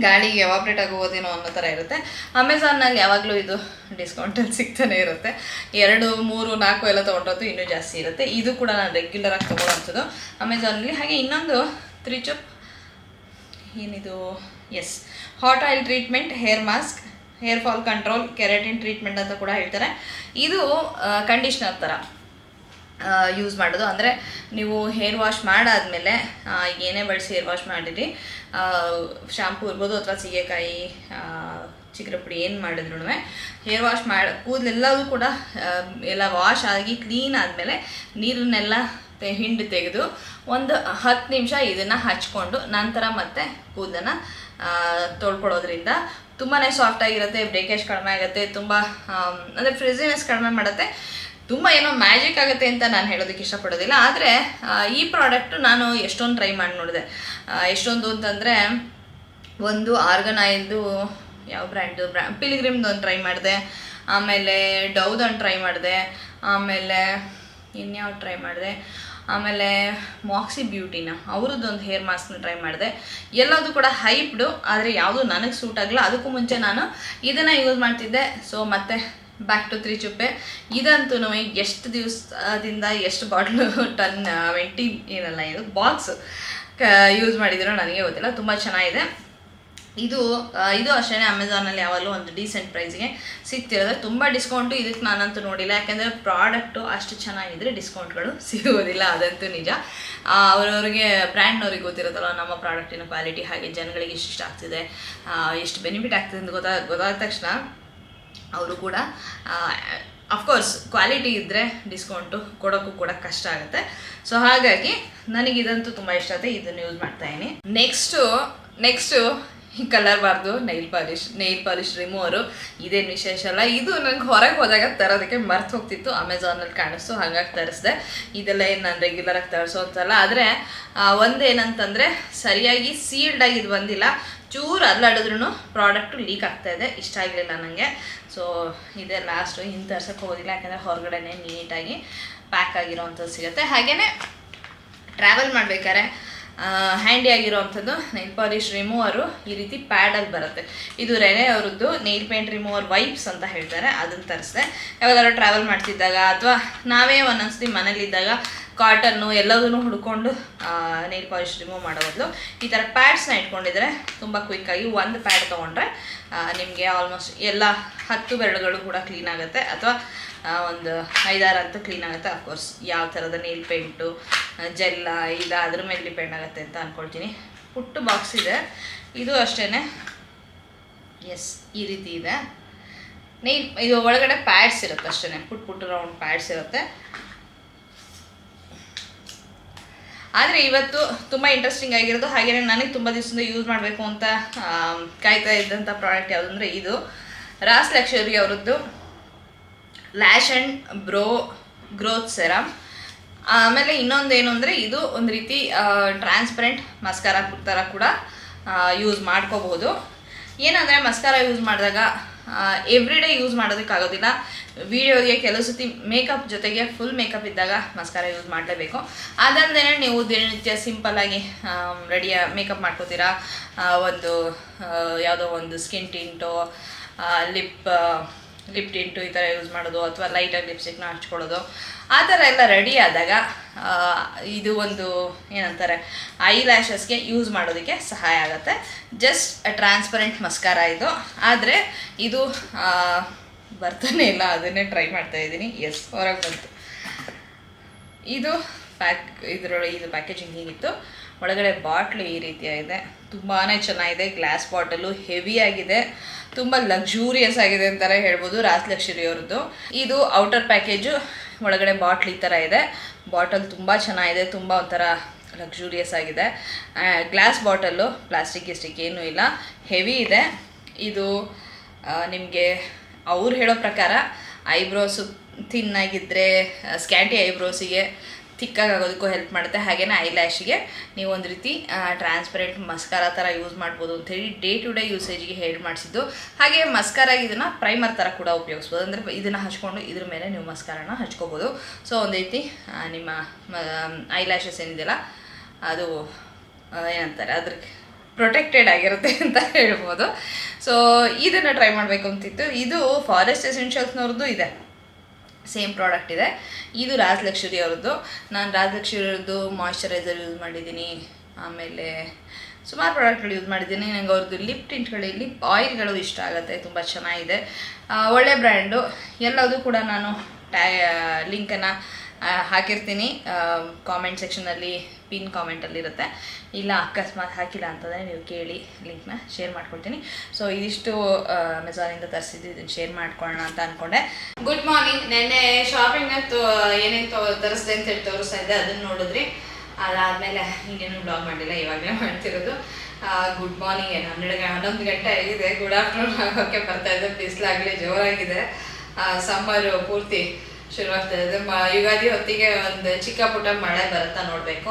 ಗಾಳಿಗೆ ಎವಾಪ್ರೇಟ್ ಆಗೋದೇನೋ ಅನ್ನೋ ಥರ ಇರುತ್ತೆ. ಅಮೆಝಾನ್ನಲ್ಲಿ ಯಾವಾಗಲೂ ಇದು ಡಿಸ್ಕೌಂಟಲ್ಲಿ ಸಿಗ್ತಾನೆ ಇರುತ್ತೆ. 2, 3, 4 ಎಲ್ಲ ತೊಗೊಂಡದ್ದು ಇನ್ನೂ ಜಾಸ್ತಿ ಇರುತ್ತೆ. ಇದು ಕೂಡ ನಾನು ರೆಗ್ಯುಲರಾಗಿ ತೊಗೊಳ್ಳೋಂಥದ್ದು ಅಮೆಝಾನಲ್ಲಿ. ಹಾಗೆ ಇನ್ನೊಂದು 3 ಚುಪ್ ಏನಿದು, yes, hot oil treatment, hair mask, hair fall control, keratin treatment ಅಂತ ಕೂಡ ಹೇಳ್ತಾರೆ. ಇದು ಕಂಡೀಷ್ನರ್ ಥರ ಯೂಸ್ ಮಾಡೋದು. ಅಂದರೆ ನೀವು ಹೇರ್ ವಾಶ್ ಮಾಡಾದಮೇಲೆ ಏನೇ ಬಳಸಿ ಹೇರ್ ವಾಶ್ ಮಾಡಿರಿ, ಶಾಂಪೂ ಇರ್ಬೋದು ಅಥವಾ ಸೀಗೆಕಾಯಿ ಚಿಕ್ಕರೆ ಪುಡಿ ಏನು ಮಾಡಿದ್ರು ಹೇರ್ ವಾಶ್ ಕೂದಲೆಲ್ಲವೂ ಕೂಡ ಎಲ್ಲ ವಾಶ್ ಆಗಿ ಕ್ಲೀನ್ ಆದಮೇಲೆ ನೀರನ್ನೆಲ್ಲ ಹಿಂಡಿ ತೆಗೆದು ಒಂದು 10 ನಿಮಿಷ ಇದನ್ನು ಹಚ್ಕೊಂಡು ನಂತರ ಮತ್ತೆ ಕೂದಲನ್ನು ತೊಳ್ಕೊಳ್ಳೋದ್ರಿಂದ ತುಂಬಾ ಸಾಫ್ಟಾಗಿರುತ್ತೆ, ಬ್ರೇಕೇಜ್ ಕಡಿಮೆ ಆಗುತ್ತೆ, ತುಂಬ ಅಂದರೆ ಫ್ರಿಝಿನೆಸ್ ಕಡಿಮೆ ಮಾಡುತ್ತೆ. ತುಂಬ ಏನೋ ಮ್ಯಾಜಿಕ್ ಆಗುತ್ತೆ ಅಂತ ನಾನು ಹೇಳೋದಕ್ಕೆ ಇಷ್ಟಪಡೋದಿಲ್ಲ. ಆದರೆ ಈ ಪ್ರಾಡಕ್ಟ್ ನಾನು ಎಷ್ಟೊಂದು ಟ್ರೈ ಮಾಡಿ ನೋಡಿದೆ. ಎಷ್ಟೊಂದು ಅಂತಂದರೆ ಒಂದು ಆರ್ಗನೈಲ್ದು ಯಾವ ಬ್ರ್ಯಾಂಡು ಪಿಲಿಗ್ರಿಮ್ದು ಒಂದು ಟ್ರೈ ಮಾಡಿದೆ, ಆಮೇಲೆ ಡವ್ದೊಂದು ಟ್ರೈ ಮಾಡಿದೆ, ಆಮೇಲೆ ಇನ್ಯಾವ ಟ್ರೈ ಮಾಡಿದೆ, ಆಮೇಲೆ ಮಾಕ್ಸಿ ಬ್ಯೂಟಿನ ಅವ್ರದ್ದೊಂದು ಹೇರ್ ಮಾಸ್ಕ್ನ ಟ್ರೈ ಮಾಡಿದೆ. ಎಲ್ಲದೂ ಕೂಡ ಹೈಪ್ಡು, ಆದರೆ ಯಾವುದೂ ನನಗೆ ಸೂಟ್ ಆಗಲ್ಲ. ಅದಕ್ಕೂ ಮುಂಚೆ ನಾನು ಇದನ್ನು ಯೂಸ್ ಮಾಡ್ತಿದ್ದೆ. ಸೊ ಮತ್ತೆ ಬ್ಯಾಕ್ ಟು 3 ಚುಪ್ಪೆ. ಇದಂತೂ ಎಷ್ಟು ದಿವಸದಿಂದ ಎಷ್ಟು ಬಾಟ್ಲು ಟನ್ 20 ಏನಲ್ಲ ಇದು ಬಾಕ್ಸ್ ಯೂಸ್ ಮಾಡಿದಿರೋ ನನಗೆ ಗೊತ್ತಿಲ್ಲ. ತುಂಬ ಚೆನ್ನಾಗಿದೆ. ಇದು ಅಷ್ಟೇ ಅಮೆಝಾನಲ್ಲಿ ಯಾವಾಗಲೂ ಒಂದು ಡೀಸೆಂಟ್ ಪ್ರೈಸ್ಗೆ ಸಿಗ್ತಿರೋದು. ತುಂಬ ಡಿಸ್ಕೌಂಟು ಇದಕ್ಕೆ ನಾನಂತೂ ನೋಡಿಲ್ಲ, ಯಾಕೆಂದರೆ ಪ್ರಾಡಕ್ಟು ಅಷ್ಟು ಚೆನ್ನಾಗಿದ್ದರೆ ಡಿಸ್ಕೌಂಟ್ಗಳು ಸಿಗೋದಿಲ್ಲ, ಅದಂತೂ ನಿಜ. ಅವ್ರವ್ರಿಗೆ ಬ್ರ್ಯಾಂಡ್ನವ್ರಿಗೆ ಗೊತ್ತಿರುತ್ತಲ್ಲ ನಮ್ಮ ಪ್ರಾಡಕ್ಟಿನ ಕ್ವಾಲಿಟಿ, ಹಾಗೆ ಜನಗಳಿಗೆ ಇಷ್ಟ ಆಗ್ತಿದೆ, ಎಷ್ಟು ಬೆನಿಫಿಟ್ ಆಗ್ತಿದೆ ಅಂತ ಗೊತ್ತಾದ ತಕ್ಷಣ ಅವರು ಕೂಡ ಅಫ್ಕೋರ್ಸ್ ಕ್ವಾಲಿಟಿ ಇದ್ದರೆ ಡಿಸ್ಕೌಂಟು ಕೊಡೋಕ್ಕೂ ಕೂಡ ಕಷ್ಟ ಆಗುತ್ತೆ. ಸೊ ಹಾಗಾಗಿ ನನಗಿದಂತೂ ತುಂಬ ಇಷ್ಟ ಆಗುತ್ತೆ, ಇದನ್ನು ಯೂಸ್ ಮಾಡ್ತಾಯಿದ್ದೀನಿ. ನೆಕ್ಸ್ಟು ಕಲರ್ ಬಾರ್ದು ನೈಲ್ ಪಾಲಿಶ್ ರಿಮೂವರು. ಇದೇನು ವಿಶೇಷ ಅಲ್ಲ, ಇದು ನನಗೆ ಹೊರಗೆ ಹೋದಾಗ ತರೋದಕ್ಕೆ ಮರ್ತು ಹೋಗ್ತಿತ್ತು, ಅಮೆಝಾನಲ್ಲಿ ಕಾಣಿಸ್ತು, ಹಾಗಾಗಿ ತರಿಸಿದೆ. ಇದೆಲ್ಲ ಏನು ನಾನು ರೆಗ್ಯುಲರಾಗಿ ತರಿಸೋ ಅಂತಲ್ಲ. ಆದರೆ ಒಂದೇನಂತಂದರೆ ಸರಿಯಾಗಿ ಸೀಲ್ಡಾಗಿ ಇದು ಬಂದಿಲ್ಲ, ಚೂರು ಅಲ್ಲಾಡಿದ್ರೂ ಪ್ರಾಡಕ್ಟು ಲೀಕ್ ಆಗ್ತಾಯಿದೆ, ಇಷ್ಟ ಆಗಲಿಲ್ಲ ನನಗೆ. ಸೊ ಇದೇ ಲಾಸ್ಟು, ಇನ್ನು ತರ್ಸೋಕ್ಕೆ ಹೋಗೋದಿಲ್ಲ, ಯಾಕಂದರೆ ಹೊರಗಡೆನೇ ನೀಟಾಗಿ ಪ್ಯಾಕ್ ಆಗಿರೋವಂಥದ್ದು ಸಿಗುತ್ತೆ. ಹಾಗೆಯೇ ಟ್ರಾವೆಲ್ ಮಾಡಬೇಕಾದ್ರೆ ಹ್ಯಾಂಡಿ ಆಗಿರೋವಂಥದ್ದು ನೈಲ್ ಪಾಲಿಶ್ ರಿಮೂವರು ಈ ರೀತಿ ಪ್ಯಾಡಲ್ಲಿ ಬರುತ್ತೆ. ಇದು ರೆನೆ ಅವರದ್ದು ನೈಲ್ ಪೇಂಟ್ ರಿಮೂವರ್ ವೈಪ್ಸ್ ಅಂತ ಹೇಳ್ತಾರೆ, ಅದನ್ನು ತರಿಸಿದೆ. ಯಾವಾಗಾದ್ರೂ ಟ್ರಾವೆಲ್ ಮಾಡ್ತಿದ್ದಾಗ ಅಥವಾ ನಾವೇ ಒಂದೊಂದ್ಸತಿ ಮನೇಲಿದ್ದಾಗ ಕಾಟನ್ನು ಎಲ್ಲದನ್ನು ಹುಡ್ಕೊಂಡು ನೈಲ್ ಪಾಲಿಶ್ ರಿಮೂವ್ ಮಾಡೋ ಬದಲು ಈ ಥರ ಪ್ಯಾಡ್ಸ್ನ ಇಟ್ಕೊಂಡಿದ್ರೆ ತುಂಬ ಕ್ವಿಕ್ಕಾಗಿ ಒಂದು ಪ್ಯಾಡ್ ತೊಗೊಂಡ್ರೆ ನಿಮಗೆ ಆಲ್ಮೋಸ್ಟ್ ಎಲ್ಲ 10 ಬೆರಳುಗಳು ಕೂಡ ಕ್ಲೀನ್ ಆಗುತ್ತೆ, ಅಥವಾ ಒಂದು 5-6 ಅಂತೂ ಕ್ಲೀನ್ ಆಗುತ್ತೆ. ಅಫ್ಕೋರ್ಸ್ ಯಾವ ಥರದ ನೀಲ್ ಪೇಂಟು ಜೆಲ್ಲ ಇಲ್ಲ ಅದ್ರ ಮೇಲೆ ಡಿಪೆಂಡ್ ಆಗುತ್ತೆ ಅಂತ ಅಂದ್ಕೊಳ್ತೀನಿ. ಪುಟ್ಟು ಬಾಕ್ಸ್ ಇದೆ, ಇದು ಅಷ್ಟೇ. ಎಸ್, ಈ ರೀತಿ ಇದೆ. ಇದು ಒಳಗಡೆ ಪ್ಯಾಡ್ಸ್ ಇರುತ್ತೆ ಅಷ್ಟೇ, ಪುಟ್ಟು ರೌಂಡ್ ಪ್ಯಾಡ್ಸ್ ಇರುತ್ತೆ. ಆದರೆ ಇವತ್ತು ತುಂಬ ಇಂಟ್ರೆಸ್ಟಿಂಗ್ ಆಗಿರೋದು, ಹಾಗೆಯೇ ನನಗೆ ತುಂಬ ದಿವಸದಿಂದ ಯೂಸ್ ಮಾಡಬೇಕು ಅಂತ ಕಾಯ್ತಾ ಇದ್ದಂಥ ಪ್ರಾಡಕ್ಟ್ ಯಾವುದು ಅಂದರೆ ಇದು ರಾಸ್ ಲಕ್ಷರಿ ಅವರದ್ದು lash and bro growth serum. ಆಮೇಲೆ ಇನ್ನೊಂದೇನು ಅಂದರೆ ಇದು ಒಂದು ರೀತಿ ಟ್ರಾನ್ಸ್ಪರೆಂಟ್ ಮಸ್ಕಾರ ಥರ ಕೂಡ ಯೂಸ್ ಮಾಡ್ಕೋಬಹುದು. ಏನಂದರೆ ಮಸ್ಕಾರ ಯೂಸ್ ಮಾಡಿದಾಗ ಎವ್ರಿ ಡೇ ಯೂಸ್ ಮಾಡೋದಕ್ಕಾಗೋದಿಲ್ಲ. ವಿಡಿಯೋಗೆ ಕೆಲವು ಸತಿ ಮೇಕಪ್ ಜೊತೆಗೆ ಫುಲ್ ಮೇಕಪ್ ಇದ್ದಾಗ ಮಸ್ಕಾರ ಯೂಸ್ ಮಾಡಲೇಬೇಕು. ಅದಲ್ಲದೆ ನೀವು ದಿನನಿತ್ಯ ಸಿಂಪಲ್ಲಾಗಿ ಮೇಕಪ್ ಮಾಡ್ಕೋತೀರಾ, ಒಂದು ಯಾವುದೋ ಒಂದು ಸ್ಕಿನ್ ಟಿಂಟು, ಲಿಪ್ ಟಿಂಟು ಈ ಥರ ಯೂಸ್ ಮಾಡೋದು, ಅಥವಾ ಲೈಟಾಗಿ ಲಿಪ್ಸ್ಟಿಕ್ನ ಹಚ್ಕೊಳ್ಳೋದು, ಆ ಥರ ಎಲ್ಲ ರೆಡಿ ಆದಾಗ ಇದು ಒಂದು ಏನಂತಾರೆ ಐ ಲ್ಯಾಶಸ್ಗೆ ಯೂಸ್ ಮಾಡೋದಕ್ಕೆ ಸಹಾಯ ಆಗುತ್ತೆ. ಜಸ್ಟ್ ಟ್ರಾನ್ಸ್ಪರೆಂಟ್ ಮಸ್ಕಾರ ಇದು. ಆದರೆ ಇದು ಬರ್ತಾನೆ ಇಲ್ಲ, ಅದನ್ನೇ ಟ್ರೈ ಮಾಡ್ತಾಯಿದ್ದೀನಿ. ಎಸ್, ಹೊರಗೆ ಬಂತು. ಇದು ಇದು ಪ್ಯಾಕೇಜಿಂಗ್ ಹೀಗಿತ್ತು. ಒಳಗಡೆ ಬಾಟ್ಲು ಈ ರೀತಿಯಾಗಿದೆ, ತುಂಬಾ ಚೆನ್ನಾಗಿದೆ. ಗ್ಲಾಸ್ ಬಾಟಲು ಹೆವಿಯಾಗಿದೆ, ತುಂಬ ಲಕ್ಸುರಿಯಸ್ ಆಗಿದೆ ಅಂತಾರೆ ಹೇಳ್ಬೋದು. ರಾಸ್ ಲಕ್ಷರಿ ಅವ್ರದ್ದು ಇದು ಔಟರ್ ಪ್ಯಾಕೇಜು, ಒಳಗಡೆ ಬಾಟ್ಲ್ ಈ ಥರ ಇದೆ. ಬಾಟಲ್ ತುಂಬ ಚೆನ್ನಾಗಿದೆ, ತುಂಬ ಒಂಥರ ಲಕ್ಸುರಿಯಸ್ ಆಗಿದೆ. ಗ್ಲಾಸ್ ಬಾಟಲ್ಲು, ಪ್ಲಾಸ್ಟಿಕ್ ಏನೂ ಇಲ್ಲ, ಹೆವಿ ಇದೆ. ಇದು ನಿಮಗೆ ಅವ್ರು ಹೇಳೋ ಪ್ರಕಾರ ಐಬ್ರೋಸು ಥಿನ್ನಾಗಿದ್ದರೆ ಸ್ಕ್ಯಾಂಟಿ ಐಬ್ರೋಸಿಗೆ ಥಿಕ್ಕಾಗೋದಕ್ಕೂ ಹೆಲ್ಪ್ ಮಾಡುತ್ತೆ. ಹಾಗೆಯೇ ಐ ಲ್ಯಾಶಿಗೆ ನೀವು ಒಂದು ರೀತಿ ಟ್ರಾನ್ಸ್ಪರೆಂಟ್ ಮಸ್ಕಾರ ಥರ ಯೂಸ್ ಮಾಡ್ಬೋದು ಅಂಥೇಳಿ ಡೇ ಟು ಡೇ ಯೂಸೇಜ್ಗೆ ಹೇಳಿ ಮಾಡಿಸಿದ್ದು. ಹಾಗೆ ಮಸ್ಕಾರಾಗಿ ಇದನ್ನು ಪ್ರೈಮರ್ ಥರ ಕೂಡ ಉಪಯೋಗಿಸ್ಬೋದು. ಅಂದರೆ ಇದನ್ನು ಹಚ್ಕೊಂಡು ಇದ್ರ ಮೇಲೆ ನೀವು ಮಸ್ಕಾರನ ಹಚ್ಕೋಬೋದು. ಸೊ ಒಂದು ರೀತಿ ನಿಮ್ಮ ಐ ಲ್ಯಾಶಸ್ ಏನಿದೆಯಲ್ಲ ಅದು ಏನಂತಾರೆ ಅದ್ರ ಪ್ರೊಟೆಕ್ಟೆಡ್ ಆಗಿರುತ್ತೆ ಅಂತ ಹೇಳ್ಬೋದು. ಸೊ ಇದನ್ನು ಟ್ರೈ ಮಾಡಬೇಕು ಅಂತಿತ್ತು. ಇದು ಫಾರೆಸ್ಟ್ ಎಸೆನ್ಷಿಯಲ್ಸ್ನವ್ರದ್ದು ಇದೆ, ಸೇಮ್ ಪ್ರಾಡಕ್ಟ್ ಇದೆ. ಇದು ರಾಸ್ ಲಕ್ಷರಿ ಅವ್ರದ್ದು. ನಾನು ರಾಸ್ ಲಕ್ಷರಿ ಅವ್ರದ್ದು ಮಾಯ್ಶ್ಚರೈಸರ್ ಯೂಸ್ ಮಾಡಿದ್ದೀನಿ, ಆಮೇಲೆ ಸುಮಾರು ಪ್ರಾಡಕ್ಟ್ಗಳು ಯೂಸ್ ಮಾಡಿದ್ದೀನಿ. ನನಗೆ ಅವ್ರದ್ದು ಲಿಪ್ ಟಿಂಟ್ಗಳು, ಲಿಪ್ ಆಯಿಲ್ಗಳು ಇಷ್ಟ ಆಗುತ್ತೆ, ತುಂಬ ಚೆನ್ನಾಗಿದೆ, ಒಳ್ಳೆ ಬ್ರ್ಯಾಂಡು. ಎಲ್ಲದೂ ಕೂಡ ನಾನು ಲಿಂಕನ್ನು ಹಾಕಿರ್ತೀನಿ ಕಾಮೆಂಟ್ ಸೆಕ್ಷನಲ್ಲಿ, ಪಿನ್ ಕಾಮೆಂಟಲ್ಲಿರುತ್ತೆ. ಇಲ್ಲ ಅಕಸ್ಮಾತ್ ಹಾಕಿಲ್ಲ ಅಂತಂದರೆ ನೀವು ಕೇಳಿ, ಲಿಂಕ್ನ ಶೇರ್ ಮಾಡ್ಕೊಳ್ತೀನಿ. ಸೊ ಇದಿಷ್ಟು ಅಮೆಝಾನಿಂದ ತರಿಸಿದ್ದು, ಇದನ್ನು ಶೇರ್ ಮಾಡ್ಕೊಳ್ಳೋಣ ಅಂತ ಅಂದ್ಕೊಂಡೆ. Good morning. ನೆನ್ನೆ ಶಾಪಿಂಗ್ನ ಏನೇನು ತರಿಸಿದೆ ಅಂತ ಹೇಳಿ ತೋರಿಸ್ತಾ ಇದ್ದೆ, ಅದನ್ನು ನೋಡಿದ್ರಿ. ಅದಾದಮೇಲೆ ಇನ್ನೇನು ಬ್ಲಾಗ್ ಮಾಡಿಲ್ಲ, ಇವಾಗಲೇ ಮಾಡ್ತಿರೋದು. Good morning. 11 ಗಂಟೆ ಆಗಿದೆ. ಗುಡ್ ಆಫ್ಟರ್ನೂನ್ ಆಗೋಕ್ಕೆ ಬರ್ತಾ ಇದೆ. ಬಿಸಿಲಾಗಲಿ ಜೋರಾಗಿದೆ. ಸಮ್ಮರು ಪೂರ್ತಿ ಶುರುವಾಗ್ತಾ ಇದೆ. ಯುಗಾದಿ ಹೊತ್ತಿಗೆ ಒಂದು ಚಿಕ್ಕ ಪುಟ್ಟ ಮಳೆ ಬರುತ್ತಾ ನೋಡಬೇಕು.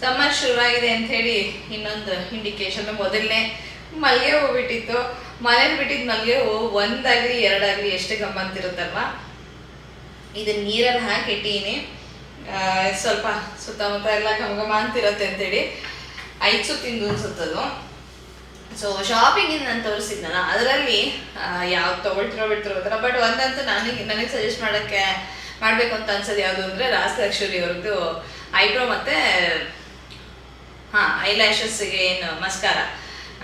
ಸಮ್ಮರ್ ಶುರುವಾಗಿದೆ ಅಂಥೇಳಿ ಇನ್ನೊಂದು ಇಂಡಿಕೇಶನ್. ಮೊದಲನೇ ಮಲ್ಲಿಗೆ ಹೂ ಬಿಟ್ಟಿತ್ತು. ಮನೇಲಿ ಬಿಟ್ಟಿದ್ದು ಮಲ್ಲಿಗೆ ಹೂ ಒಂದಾಗಲಿ ಎರಡಾಗಲಿ ಎಷ್ಟು ಗಮ್ಮಂತಿರುತ್ತಲ್ವ. ಇದನ್ನ ನೀರಲ್ಲಿ ಹಾಕಿಟ್ಟೀನಿ, ಸ್ವಲ್ಪ ಸುತ್ತಮುತ್ತ ಎಲ್ಲ ಘಮಘಮ ಅಂತಿರುತ್ತೆ ಅಂತೇಳಿ 5 ಸುತ್ತಿಂದು ಅನ್ಸುತ್ತದು. ಸೊ ಶಾಪಿಂಗಿಂದ ನಾನು ತೋರಿಸಿದ್ನಲ್ಲ, ಅದರಲ್ಲಿ ಯಾವ್ದು ತೊಗೊಳ್ತಿರೋ ಬಿಡ್ತಿರೋ ಗೊತ್ತಿಲ್ಲ. ಬಟ್ ಒಂದಂತೂ ನನಗೆ ಸಜೆಸ್ಟ್ ಮಾಡಬೇಕು ಅಂತ ಅನ್ಸೋದು ಯಾವುದು ಅಂದರೆ ರಾಸ್ ಲಕ್ಷರಿ ಅವ್ರದ್ದು ಐಬ್ರೋ ಮತ್ತು ಐಲ್ಯಾಶಸ್ಗೆ ಏನು ಮಸ್ಕಾರ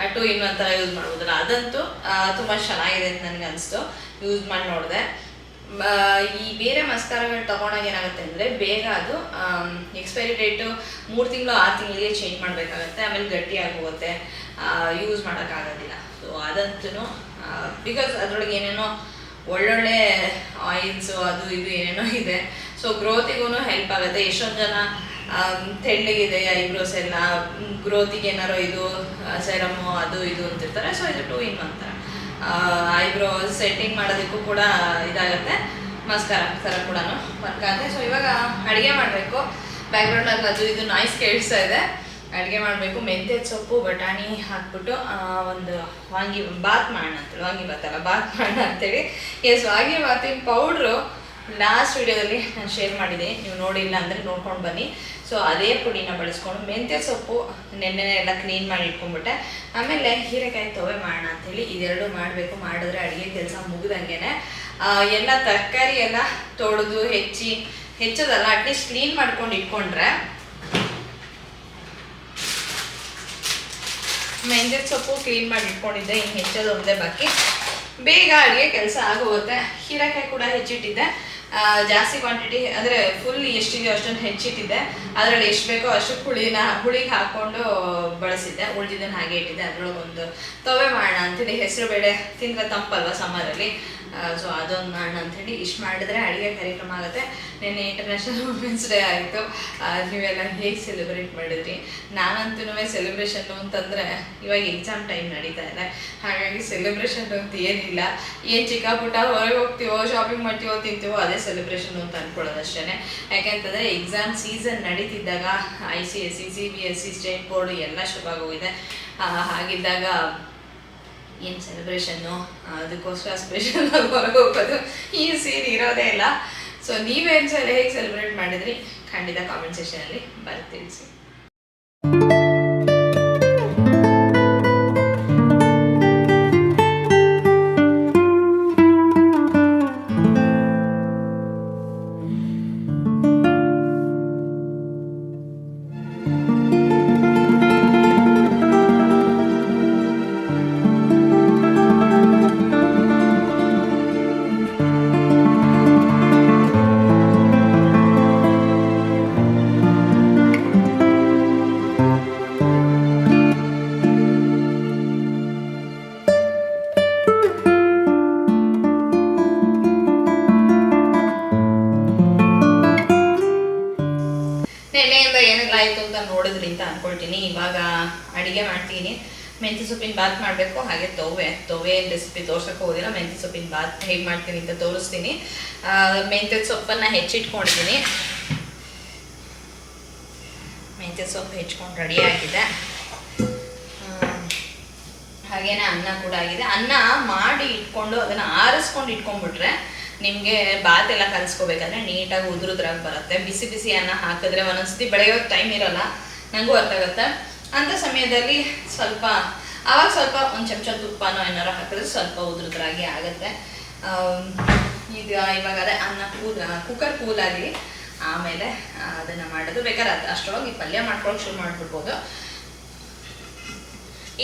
2 in 1 ಥರ ಯೂಸ್ ಮಾಡ್ಬೋದಲ್ಲ, ಅದಂತೂ ತುಂಬ ಚೆನ್ನಾಗಿದೆ ಅಂತ ನನಗೆ ಅನಿಸ್ತು. ಯೂಸ್ ಮಾಡಿ ನೋಡಿದೆ. ಈ ಬೇರೆ ಮಸ್ಕಾರಗಳು ತೊಗೊಂಡಾಗ ಏನಾಗುತ್ತೆ ಅಂದರೆ ಬೇಗ ಅದು ಎಕ್ಸ್ಪೈರಿ ಡೇಟು 3 ತಿಂಗಳು 6 ತಿಂಗಳಿಗೆ ಚೇಂಜ್ ಮಾಡಬೇಕಾಗತ್ತೆ. ಆಮೇಲೆ ಗಟ್ಟಿಯಾಗಿ ಹೋಗುತ್ತೆ, ಯೂಸ್ ಮಾಡೋಕ್ಕಾಗೋದಿಲ್ಲ. ಸೊ ಅದಂತೂ ಬಿಕಾಸ್ ಅದರೊಳಗೆ ಏನೇನೋ ಒಳ್ಳೊಳ್ಳೆ ಆಯಿಲ್ಸು ಅದು ಇದು ಏನೇನೋ ಇದೆ. ಸೊ ಗ್ರೋತಿಗೂ ಹೆಲ್ಪ್ ಆಗುತ್ತೆ. ಎಷ್ಟೊಂದು ಜನ ತೆಳ್ಳಗಿದೆ ಐಬ್ರೋಸ್ ಎಲ್ಲ, ಗ್ರೋತಿಗೆ ಏನಾರೋ ಇದು ಸೆರಮು ಅದು ಇದು ಅಂತಿರ್ತಾರೆ. ಸೊ ಇದು 2 in 1 ಥರ ಐಬ್ರೋ ಸೆಟ್ಟಿಂಗ್ ಮಾಡೋದಕ್ಕೂ ಕೂಡ ಇದಾಗುತ್ತೆ. ಮಸ್ಕಾರ ಥರ ಕೂಡ ವರ್ಕ್ ಆಗುತ್ತೆ. ಸೊ ಇವಾಗ ಅಡುಗೆ ಮಾಡಬೇಕು. ಬ್ಯಾಕ್ಗ್ರೌಂಡಲ್ಲಿ ಅದು ಇದು ನಾಯ್ಸ್ ಕೇಳಿಸ್ತಾ ಇದೆ. ಅಡುಗೆ ಮಾಡಬೇಕು. ಮೆಂತ್ಯದ ಸೊಪ್ಪು ಬಟಾಣಿ ಹಾಕ್ಬಿಟ್ಟು ಒಂದು ವಾಂಗಿ ಬಾತ್ ಮಾಡೋಣ ಅಂತೇಳಿ, ವಾಂಗಿ ಬಾತಲ್ಲ ಬಾತ್ ಮಾಡೋಣ ಅಂತೇಳಿ. ವಾಂಗಿ ಬಾತಿನ ಪೌಡ್ರು ಲಾಸ್ಟ್ ವಿಡಿಯೋದಲ್ಲಿ ನಾನು ಶೇರ್ ಮಾಡಿದೆ, ನೀವು ನೋಡಿಲ್ಲ ಅಂದರೆ ನೋಡ್ಕೊಂಡು ಬನ್ನಿ. ಸೊ ಅದೇ ಪುಡಿನ ಬಳಸ್ಕೊಂಡು ಮೆಂತ್ಯ ಸೊಪ್ಪು ನೆನ್ನೆ ಎಲ್ಲ ಕ್ಲೀನ್ ಮಾಡಿ ಇಟ್ಕೊಂಡ್ಬಿಟ್ಟೆ. ಆಮೇಲೆ ಹೀರೆಕಾಯಿ ತೊವೆ ಮಾಡೋಣ ಅಂಥೇಳಿ ಇದೆರಡು ಮಾಡಬೇಕು. ಮಾಡಿದ್ರೆ ಅಡುಗೆ ಕೆಲಸ ಮುಗಿದಂಗೆ. ಎಲ್ಲ ತರಕಾರಿ ಎಲ್ಲ ತೊಳೆದು ಹೆಚ್ಚೋದಲ್ಲ, ಅಟ್ಲೀಸ್ಟ್ ಕ್ಲೀನ್ ಮಾಡ್ಕೊಂಡು ಇಟ್ಕೊಂಡ್ರೆ ಮೆಂತ್ಯ ಸೊಪ್ಪು ಕ್ಲೀನ್ ಮಾಡಿ ಇಟ್ಕೊಂಡಿದ್ದೆ. ಇನ್ನು ಹೆಚ್ಚೋದು ಒಂದೇ ಬಾಕಿ, ಬೇಗ ಅಡುಗೆ ಕೆಲಸ ಆಗೋಗುತ್ತೆ. ಹೀರೆಕಾಯಿ ಕೂಡ ಹೆಚ್ಚಿಟ್ಟಿದ್ದೆ, ಜಾಸ್ತಿ ಕ್ವಾಂಟಿಟಿ ಅಂದರೆ ಫುಲ್ ಎಷ್ಟಿದೆಯೋ ಅಷ್ಟೊಂದು ಹೆಚ್ಚಿಟ್ಟಿದ್ದೆ. ಅದರಲ್ಲಿ ಎಷ್ಟು ಬೇಕೋ ಅಷ್ಟು ಹುಳಿಗೆ ಹಾಕ್ಕೊಂಡು ಬಳಸಿದ್ದೆ. ಉಳಿದಿದ್ದನ್ನು ಹಾಗೆ ಇಟ್ಟಿದ್ದೆ. ಅದರೊಳಗೆ ಒಂದು ತೊವೆ ಮಾಡೋಣ ಅಂಥೇಳಿ, ಹೆಸರು ಬೇಳೆ ತಿಂದರೆ ತಂಪಲ್ವ ಸಮ್ಮರಲ್ಲಿ. ಸೊ ಅದೊಂದು ಮಾಡೋಣ ಅಂಥೇಳಿ ಇಷ್ಟು ಮಾಡಿದ್ರೆ ಅಡುಗೆ ಕಾರ್ಯಕ್ರಮ ಆಗುತ್ತೆ. ನಿನ್ನೆ ಇಂಟರ್ನ್ಯಾಷನಲ್ ವುಮೆನ್ಸ್ ಡೇ ಆಯಿತು. ನೀವೆಲ್ಲ ಹೇಗೆ ಸೆಲೆಬ್ರೇಟ್ ಮಾಡಿದ್ರಿ? ನಾನಂತೂ ಸೆಲೆಬ್ರೇಷನ್ನು ಅಂತಂದರೆ ಇವಾಗ ಎಕ್ಸಾಮ್ ಟೈಮ್ ನಡೀತಾ ಇದೆ, ಹಾಗಾಗಿ ಸೆಲೆಬ್ರೇಷನ್ ಅಂತ ಏನಿಲ್ಲ. ಏನು ಚಿಕ್ಕ ಪುಟ್ಟ ಹೊರಗೆ ಹೋಗ್ತೀವೋ, ಶಾಪಿಂಗ್ ಮಾಡ್ತೀವೋ, ತಿಂತೀವೋ, ಅದೇ ಸೆಲೆಬ್ರೇಷನ್ ಅಂತ ಅಂದ್ಕೊಳ್ಳೋದು ಅಷ್ಟೇ. ಯಾಕೆಂತಂದರೆ ಎಕ್ಸಾಮ್ ಸೀಸನ್ ನಡೀತಿದ್ದಾಗ ICSE, CBSE, ಸ್ಟೇಟ್ ಬೋರ್ಡು ಎಲ್ಲ ಶುರುವಾಗೋಗಿದೆ. ಹಾಗಿದ್ದಾಗ ಏನು ಸೆಲೆಬ್ರೇಷನ್ನು, ಅದಕ್ಕೋಸ್ಕರ ಸ್ಪೆಷಲ್ ಹೊರಗೆ ಹೋಗೋದು ಈ ಸೀನ್ ಇರೋದೇ ಇಲ್ಲ. ಸೊ ನೀವೇನು ಹೇಗೆ ಸೆಲೆಬ್ರೇಟ್ ಮಾಡಿದ್ರಿ ಖಂಡಿತ ಕಾಮೆಂಟ್ ಸೆಕ್ಷನಲ್ಲಿ ಬರೆದು ತಿಳಿಸಿ. ಆಯಿತು ಅಂತ ನೋಡಿದ್ರಿ ಅಂತ ಅಂದ್ಕೊಳ್ತೀನಿ. ಇವಾಗ ಅಡುಗೆ ಮಾಡ್ತೀನಿ. ಮೆಂತ್ಯ ಸೊಪ್ಪಿನ ಬಾತ್ ಮಾಡಬೇಕು. ಹಾಗೆ ತೊವೆ ರೆಸಿಪಿ ತೋರ್ಸೋಕೆ ಹೋಗೋದಿಲ್ಲ. ಮೆಂತ್ಯ ಸೊಪ್ಪಿನ ಬಾತ್ ಹೇಗೆ ಮಾಡ್ತೀನಿ ಅಂತ ತೋರಿಸ್ತೀನಿ. ಮೆಂತ್ಯದ ಸೊಪ್ಪನ್ನು ಹೆಚ್ಚಿಟ್ಕೊಂಡಿದ್ದೀನಿ. ಮೆಂತ್ಯ ಸೊಪ್ಪು ಹೆಚ್ಕೊಂಡು ರೆಡಿ ಆಗಿದೆ. ಹಾಗೇನೆ ಅನ್ನ ಕೂಡ ಆಗಿದೆ. ಅನ್ನ ಮಾಡಿ ಇಟ್ಕೊಂಡು ಅದನ್ನು ಆರಿಸ್ಕೊಂಡು ಇಟ್ಕೊಂಡ್ಬಿಟ್ರೆ ನಿಮಗೆ ಬಾತ್ ಎಲ್ಲ ಕಲಿಸ್ಕೋಬೇಕಾದ್ರೆ ನೀಟಾಗಿ ಉದುರುದ್ರಾಗಿ ಬರುತ್ತೆ. ಬಿಸಿ ಬಿಸಿ ಅನ್ನ ಹಾಕಿದ್ರೆ ಒಂದೊಂದ್ಸತಿ ಬೆಳೆಯೋಕ್ಕೆ ಟೈಮ್ ಇರೋಲ್ಲ, ನನಗೂ ಅರ್ಥ ಆಗುತ್ತೆ. ಅಂಥ ಸಮಯದಲ್ಲಿ ಸ್ವಲ್ಪ ಒಂದು ಚಮಚ ತುಪ್ಪನೋ ಏನಾರು ಹಾಕಿದ್ರೆ ಸ್ವಲ್ಪ ಉದುರುದ್ರಾಗಿ ಆಗುತ್ತೆ. ಇವಾಗ ಅದೇ ಅನ್ನ ಕುಕ್ಕರ್ ಕೂಲಾಗಲಿ ಆಮೇಲೆ ಅದನ್ನು ಮಾಡೋದು. ಬೇಕಾದ್ರೆ ಅಷ್ಟರೊಳಗೆ ಈ ಪಲ್ಯ ಮಾಡ್ಕೊಳ್ಳೋಕೆ ಶುರು ಮಾಡಿಬಿಡ್ಬೋದು.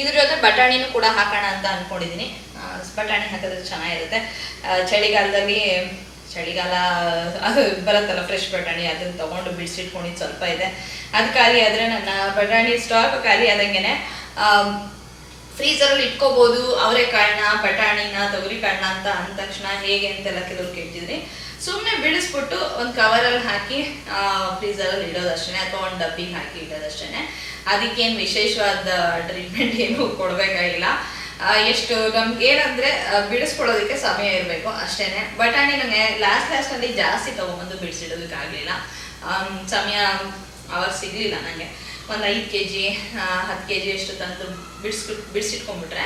ಇದ್ರ ಜೊತೆ ಬಟಾಣಿನೂ ಕೂಡ ಹಾಕೋಣ ಅಂತ ಅಂದ್ಕೊಂಡಿದ್ದೀನಿ. ಬಟಾಣಿ ಹಾಕಿದ್ರೆ ಚೆನ್ನಾಗಿರುತ್ತೆ. ಚಳಿಗಾಲದಲ್ಲಿ ಚಳಿಗಾಲ ಅದು ಬರುತ್ತಲ್ಲ ಫ್ರೆಶ್ ಬಟಾಣಿ, ಅದನ್ನು ತೊಗೊಂಡು ಬಿಡಿಸಿಟ್ಕೊಂಡಿದ್ದು ಸ್ವಲ್ಪ ಇದೆ. ಅದು ಖಾಲಿ ಆದರೆ ನನ್ನ ಬಟಾಣಿ ಸ್ಟಾಕ್ ಖಾಲಿ ಆದಂಗೆ ಫ್ರೀಸರಲ್ಲಿ ಇಟ್ಕೋಬೋದು. ಅವರೆಕಾಳನ್ನ, ಬಟಾಣಿನ, ತೊಗರಿಕಾಳನ್ನ ಅಂತ ಅಂದ ತಕ್ಷಣ ಹೇಗೆ ಅಂತೆಲ್ಲ ಕೆಲವ್ರು ಕೇಳ್ತಿದ್ರಿ. ಸುಮ್ಮನೆ ಬಿಡಿಸ್ಬಿಟ್ಟು ಒಂದು ಕವರಲ್ಲಿ ಹಾಕಿ ಫ್ರೀಸರಲ್ಲಿ ಇಡೋದಷ್ಟೇ, ಅಥವಾ ಒಂದು ಡಬ್ಬಿಗೆ ಹಾಕಿ ಇಡೋದಷ್ಟೇ. ಅದಕ್ಕೇನು ವಿಶೇಷವಾದ ಟ್ರೀಟ್ಮೆಂಟ್ ಏನು ಕೊಡಬೇಕಾಗಿಲ್ಲ. ಎಷ್ಟು ನಮ್ಗೆ ಏನಂದರೆ ಬಿಡಿಸ್ಕೊಳ್ಳೋದಕ್ಕೆ ಸಮಯ ಇರಬೇಕು ಅಷ್ಟೇ. ಬಟಾಣಿ ನನಗೆ ಲಾಸ್ಟಲ್ಲಿ ಜಾಸ್ತಿ ತೊಗೊಂಬಂದು ಬಿಡಿಸಿಡೋದಕ್ಕಾಗಲಿಲ್ಲ, ಸಮಯ ಅವಾಗ ಸಿಗಲಿಲ್ಲ ನನಗೆ. ಒಂದು 5 kg 10 kg ಅಷ್ಟು ತಂದು ಬಿಡಿಸಿಟ್ಕೊಂಡ್ಬಿಟ್ರೆ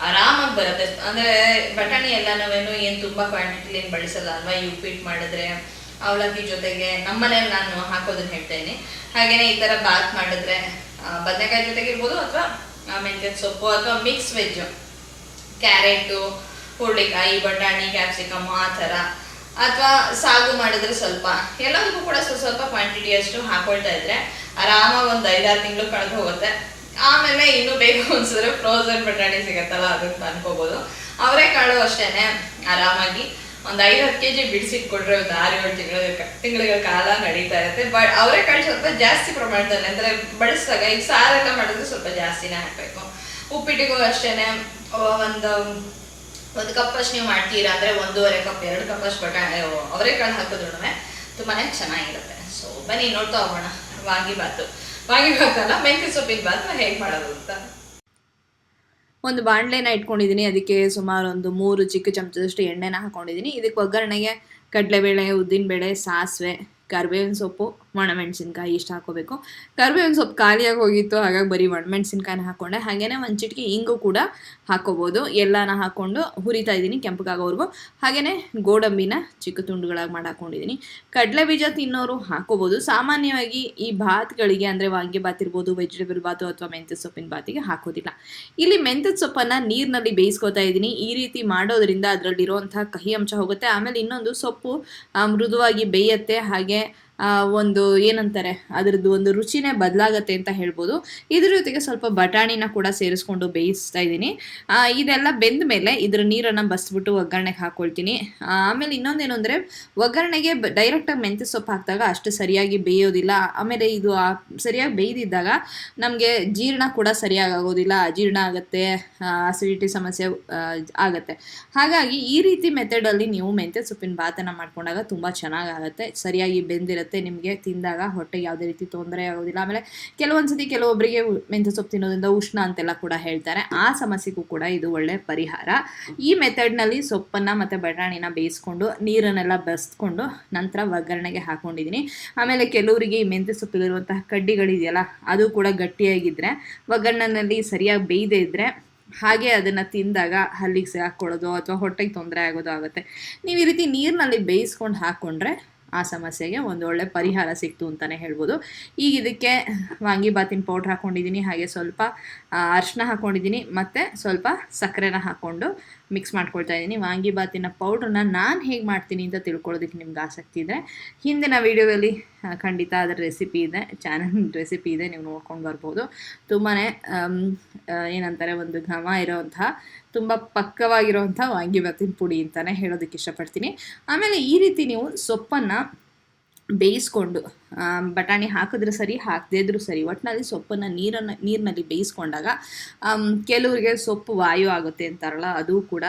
ಆರಾಮಾಗಿ ಬರುತ್ತೆ. ಅಂದರೆ ಬಟಾಣಿ ಎಲ್ಲನೂ ಏನು ತುಂಬ ಕ್ವಾಂಟಿಟಿಲಿ ಏನು ಬಳಸಲ್ಲ ಅಲ್ವಾ. ಈ ಉಪ್ಪಿಟ್ಟು ಮಾಡಿದ್ರೆ ಅವಲಕ್ಕಿ ಜೊತೆಗೆ ನಮ್ಮನೇಲಿ ನಾನು ಹಾಕೋದನ್ನ ಹೇಳ್ತಾ ಇದ್ದೀನಿ. ಹಾಗೆಯೇ ಈ ಥರ ಬಾತ್ ಮಾಡಿದ್ರೆ ಬದನೆಕಾಯಿ ಜೊತೆಗೆ ಇರ್ಬೋದು, ಅಥವಾ ಮೆಂತ್ಯದ ಸೊಪ್ಪು, ಅಥವಾ ಮಿಕ್ಸ್ ವೆಜ್ಜು, ಕ್ಯಾರೆಟು, ಹುರುಳಿಕಾಯಿ, ಬಟಾಣಿ, ಕ್ಯಾಪ್ಸಿಕಮ್ ಆ ಥರ, ಅಥವಾ ಸಾಗು ಮಾಡಿದ್ರೆ ಸ್ವಲ್ಪ, ಎಲ್ಲದಕ್ಕೂ ಕೂಡ ಸ್ವಲ್ಪ ಕ್ವಾಂಟಿಟಿ ಅಷ್ಟು ಹಾಕೊಳ್ತಾ ಇದ್ರೆ ಆರಾಮಾಗಿ ಒಂದು 5-6 ತಿಂಗಳು ಕಳೆದು ಹೋಗುತ್ತೆ. ಆಮೇಲೆ ಇನ್ನೂ ಬೇಕು ಅನ್ಸಿದ್ರೆ ಫ್ರೋಸನ್ ಬಟಾಣಿ ಸಿಗತ್ತಲ್ಲ, ಅದನ್ನು ಅನ್ಕೋಬೋದು. ಅವರೆಕಾಳು ಅಷ್ಟೇ ಆರಾಮಾಗಿ ಒಂದು 5-10 kg ಬಿಡಿಸಿಟ್ಕೊಟ್ರೆ ಒಂದು 6-7 ತಿಂಗಳ ಕಾಲ ನಡೀತಾ ಇರುತ್ತೆ. ಅವರೆಕಾಳು ಸ್ವಲ್ಪ ಜಾಸ್ತಿ ಪ್ರಮಾಣದಲ್ಲಿ ಅಂದರೆ ಬಳಸಿದಾಗ, ಈಗ ಸಾರೆಲ್ಲ ಮಾಡಿದ್ರೆ ಸ್ವಲ್ಪ ಜಾಸ್ತಿನೇ ಹಾಕಬೇಕು. ಉಪ್ಪಿಟ್ಟಿಗೂ ಅಷ್ಟೇ ಒಂದು ಕಪ್ ಅಷ್ಟು ನೀವು ಮಾಡ್ತೀರಾ ಅಂದರೆ 1.5 ಕಪ್ 2 ಕಪ್ ಅಷ್ಟು ಬಟಾಣಿ ಅವರೆಕಾಳು ಹಾಕಿದ್ರು ತುಂಬಾ ಚೆನ್ನಾಗಿರುತ್ತೆ. ಸೊ ಬನ್ನಿ ನೋಡ್ತಾ ಹೋಗೋಣ ವಾಂಗಿಬಾತಲ್ಲ ಮೆಂತ್ಯ ಸೊಪ್ಪಿನ ಬಾತ್ ಹೇಗೆ ಮಾಡೋದು ಅಂತ. ಒಂದು ಬಾಣಲೆನ ಇಟ್ಕೊಂಡಿದ್ದೀನಿ. ಅದಕ್ಕೆ ಸುಮಾರು ಒಂದು 3 ಚಿಕ್ಕ ಚಮಚದಷ್ಟು ಎಣ್ಣೆನ ಹಾಕೊಂಡಿದ್ದೀನಿ. ಇದಕ್ಕೆ ಒಗ್ಗರಣೆಗೆ ಕಡಲೆಬೇಳೆ, ಉದ್ದಿನಬೇಳೆ, ಸಾಸಿವೆ, ಕರಿಬೇವಿನ ಸೊಪ್ಪು, ಒಣಮೆಣಸಿನ್ಕಾಯಿ ಇಷ್ಟು ಹಾಕೋಬೇಕು. ಕರಿಬೇವಿನ ಸೊಪ್ಪು ಖಾಲಿಯಾಗಿ ಹೋಗಿತ್ತು, ಹಾಗಾಗಿ ಬರೀ ಒಣಮೆಣಸಿನ್ಕಾಯಿನ ಹಾಕ್ಕೊಂಡೆ. ಹಾಗೆಯೇ ಒಂದು ಚಿಟಿಕೆ ಇಂಗು ಕೂಡ ಹಾಕೋಬೋದು. ಎಲ್ಲನ ಹಾಕ್ಕೊಂಡು ಹುರಿತಾ ಇದ್ದೀನಿ ಕೆಂಪಗಾಗೋವರೆಗೂ. ಹಾಗೆಯೇ ಗೋಡಂಬಿನ ಚಿಕ್ಕ ತುಂಡುಗಳಾಗಿ ಮಾಡಿ ಹಾಕ್ಕೊಂಡಿದ್ದೀನಿ. ಕಡಲೆ ಬೀಜ ತಿನ್ನೋರು ಹಾಕೋಬೋದು. ಸಾಮಾನ್ಯವಾಗಿ ಈ ಬಾತ್ಗಳಿಗೆ ಅಂದರೆ ವಾಂಗಿ ಬಾತ್ ಇರ್ಬೋದು, ವೆಜಿಟೇಬಲ್ ಬಾತು ಅಥವಾ ಮೆಂತ್ಯ ಸೊಪ್ಪಿನ ಬಾತಿಗೆ ಹಾಕೋದಿಲ್ಲ. ಇಲ್ಲಿ ಮೆಂತ್ಯದ ಸೊಪ್ಪನ್ನು ನೀರಿನಲ್ಲಿ ಬೇಯಿಸ್ಕೊತಾ ಇದ್ದೀನಿ. ಈ ರೀತಿ ಮಾಡೋದ್ರಿಂದ ಅದರಲ್ಲಿರುವಂಥ ಕಹಿ ಅಂಶ ಹೋಗುತ್ತೆ. ಆಮೇಲೆ ಇನ್ನೊಂದು ಸೊಪ್ಪು ಮೃದುವಾಗಿ ಬೇಯುತ್ತೆ. ಹಾಗೆ ಒಂದು ಏನಂತಾರೆ ಅದರದ್ದು ಒಂದು ರುಚಿನೇ ಬದಲಾಗತ್ತೆ ಅಂತ ಹೇಳ್ಬೋದು. ಇದ್ರ ಜೊತೆಗೆ ಸ್ವಲ್ಪ ಬಟಾಣಿನ ಕೂಡ ಸೇರಿಸ್ಕೊಂಡು ಬೇಯಿಸ್ತಾ ಇದ್ದೀನಿ. ಇದೆಲ್ಲ ಬೆಂದ ಮೇಲೆ ಇದರ ನೀರನ್ನು ಬಸ್ಬಿಟ್ಟು ಒಗ್ಗರಣೆಗೆ ಹಾಕ್ಕೊಳ್ತೀನಿ. ಆಮೇಲೆ ಇನ್ನೊಂದೇನು ಅಂದರೆ ಒಗ್ಗರಣೆಗೆ ಡೈರೆಕ್ಟಾಗಿ ಮೆಂತ್ಯ ಸೊಪ್ಪು ಹಾಕಿದಾಗ ಅಷ್ಟು ಸರಿಯಾಗಿ ಬೇಯೋದಿಲ್ಲ. ಆಮೇಲೆ ಇದು ಸರಿಯಾಗಿ ಬೇಯ್ದಿದ್ದಾಗ ನಮಗೆ ಜೀರ್ಣ ಕೂಡ ಸರಿಯಾಗಿ ಆಗೋದಿಲ್ಲ, ಅಜೀರ್ಣ ಆಗುತ್ತೆ, ಅಸಿಡಿಟಿ ಸಮಸ್ಯೆ ಆಗುತ್ತೆ. ಹಾಗಾಗಿ ಈ ರೀತಿ ಮೆಥಡಲ್ಲಿ ನೀವು ಮೆಂತ್ಯ ಸೊಪ್ಪಿನ ಬಾತನ್ನು ಮಾಡ್ಕೊಂಡಾಗ ತುಂಬ ಚೆನ್ನಾಗಾಗುತ್ತೆ. ಸರಿಯಾಗಿ ಬೆಂದಿರುತ್ತೆ, ನಿಮಗೆ ತಿಂದಾಗ ಹೊಟ್ಟೆಗೆ ಯಾವುದೇ ರೀತಿ ತೊಂದರೆ ಆಗೋದಿಲ್ಲ. ಆಮೇಲೆ ಕೆಲವೊಂದ್ಸತಿ ಕೆಲವೊಬ್ಬರಿಗೆ ಮೆಂತ್ಯ ಸೊಪ್ಪು ತಿನ್ನೋದ್ರಿಂದ ಉಷ್ಣ ಅಂತೆಲ್ಲ ಕೂಡ ಹೇಳ್ತಾರೆ. ಆ ಸಮಸ್ಯೆಗೂ ಕೂಡ ಇದು ಒಳ್ಳೆ ಪರಿಹಾರ. ಈ ಮೆಥಡ್ನಲ್ಲಿ ಸೊಪ್ಪನ್ನು ಮತ್ತು ಬಟಾಣಿನ ಬೇಯಿಸ್ಕೊಂಡು ನೀರನ್ನೆಲ್ಲ ಬಸ್ಕೊಂಡು ನಂತರ ಒಗ್ಗರಣೆಗೆ ಹಾಕೊಂಡಿದ್ದೀನಿ. ಆಮೇಲೆ ಕೆಲವರಿಗೆ ಈ ಮೆಂತ್ಯ ಸೊಪ್ಪಿಲಿರುವಂತಹ ಕಡ್ಡಿಗಳಿದೆಯಲ್ಲ ಅದು ಕೂಡ ಗಟ್ಟಿಯಾಗಿದ್ದರೆ, ಒಗ್ಗರಣೆಯಲ್ಲಿ ಸರಿಯಾಗಿ ಬೇಯದೇ ಇದ್ದರೆ ಹಾಗೆ ಅದನ್ನು ತಿಂದಾಗ ಹಲ್ಲಿಗೆ ಸಿಗಾಕೊಳ್ಳೋದು ಅಥವಾ ಹೊಟ್ಟೆಗೆ ತೊಂದರೆ ಆಗೋದು ಆಗುತ್ತೆ. ನೀವು ಈ ರೀತಿ ನೀರಿನಲ್ಲಿ ಬೇಯಿಸ್ಕೊಂಡು ಹಾಕ್ಕೊಂಡ್ರೆ ಆ ಸಮಸ್ಯೆಗೆ ಒಂದು ಒಳ್ಳೆ ಪರಿಹಾರ ಸಿಕ್ತು ಅಂತಲೇ ಹೇಳ್ಬೋದು. ಈಗ ಇದಕ್ಕೆ ವಾಂಗಿಬಾತಿನ ಪೌಡ್ರ್ ಹಾಕ್ಕೊಂಡಿದ್ದೀನಿ. ಹಾಗೆ ಸ್ವಲ್ಪ ಅರಿಶಿನ ಹಾಕ್ಕೊಂಡಿದ್ದೀನಿ ಮತ್ತು ಸ್ವಲ್ಪ ಸಕ್ಕರೆನ ಹಾಕ್ಕೊಂಡು ಮಿಕ್ಸ್ ಮಾಡ್ಕೊಳ್ತಾ ಇದ್ದೀನಿ. ವಾಂಗಿಬಾತಿನ ಪೌಡ್ರನ್ನ ನಾನು ಹೇಗೆ ಮಾಡ್ತೀನಿ ಅಂತ ತಿಳ್ಕೊಳ್ಳೋದಕ್ಕೆ ನಿಮ್ಗೆ ಆಸಕ್ತಿ ಇದೆ, ಹಿಂದಿನ ವೀಡಿಯೋದಲ್ಲಿ ಖಂಡಿತ ಅದರ ರೆಸಿಪಿ ಇದೆ, ಚಾನಲ್ ರೆಸಿಪಿ ಇದೆ, ನೀವು ನೋಡ್ಕೊಂಡು ಬರ್ಬೋದು. ತುಂಬಾ ಏನಂತಾರೆ ಒಂದು ಘಮ ಇರೋವಂಥ ತುಂಬ ಪಕ್ಕವಾಗಿರೋವಂಥ ವಾಂಗಿಬಾತಿನ ಪುಡಿ ಅಂತಲೇ ಹೇಳೋದಕ್ಕೆ ಇಷ್ಟಪಡ್ತೀನಿ. ಆಮೇಲೆ ಈ ರೀತಿ ನೀವು ಸೊಪ್ಪನ್ನು ಬೇಯಿಸ್ಕೊಂಡು ಬಟಾಣಿ ಹಾಕಿದ್ರೆ ಸರಿ, ಹಾಕದೇ ಇದ್ರೂ ಸರಿ, ಒಟ್ಟಿನಲ್ಲಿ ಸೊಪ್ಪನ್ನು ನೀರಿನಲ್ಲಿ ಬೇಯಿಸ್ಕೊಂಡಾಗ ಕೆಲವರಿಗೆ ಸೊಪ್ಪು ವಾಯು ಆಗುತ್ತೆ ಅಂತಾರಲ್ಲ, ಅದು ಕೂಡ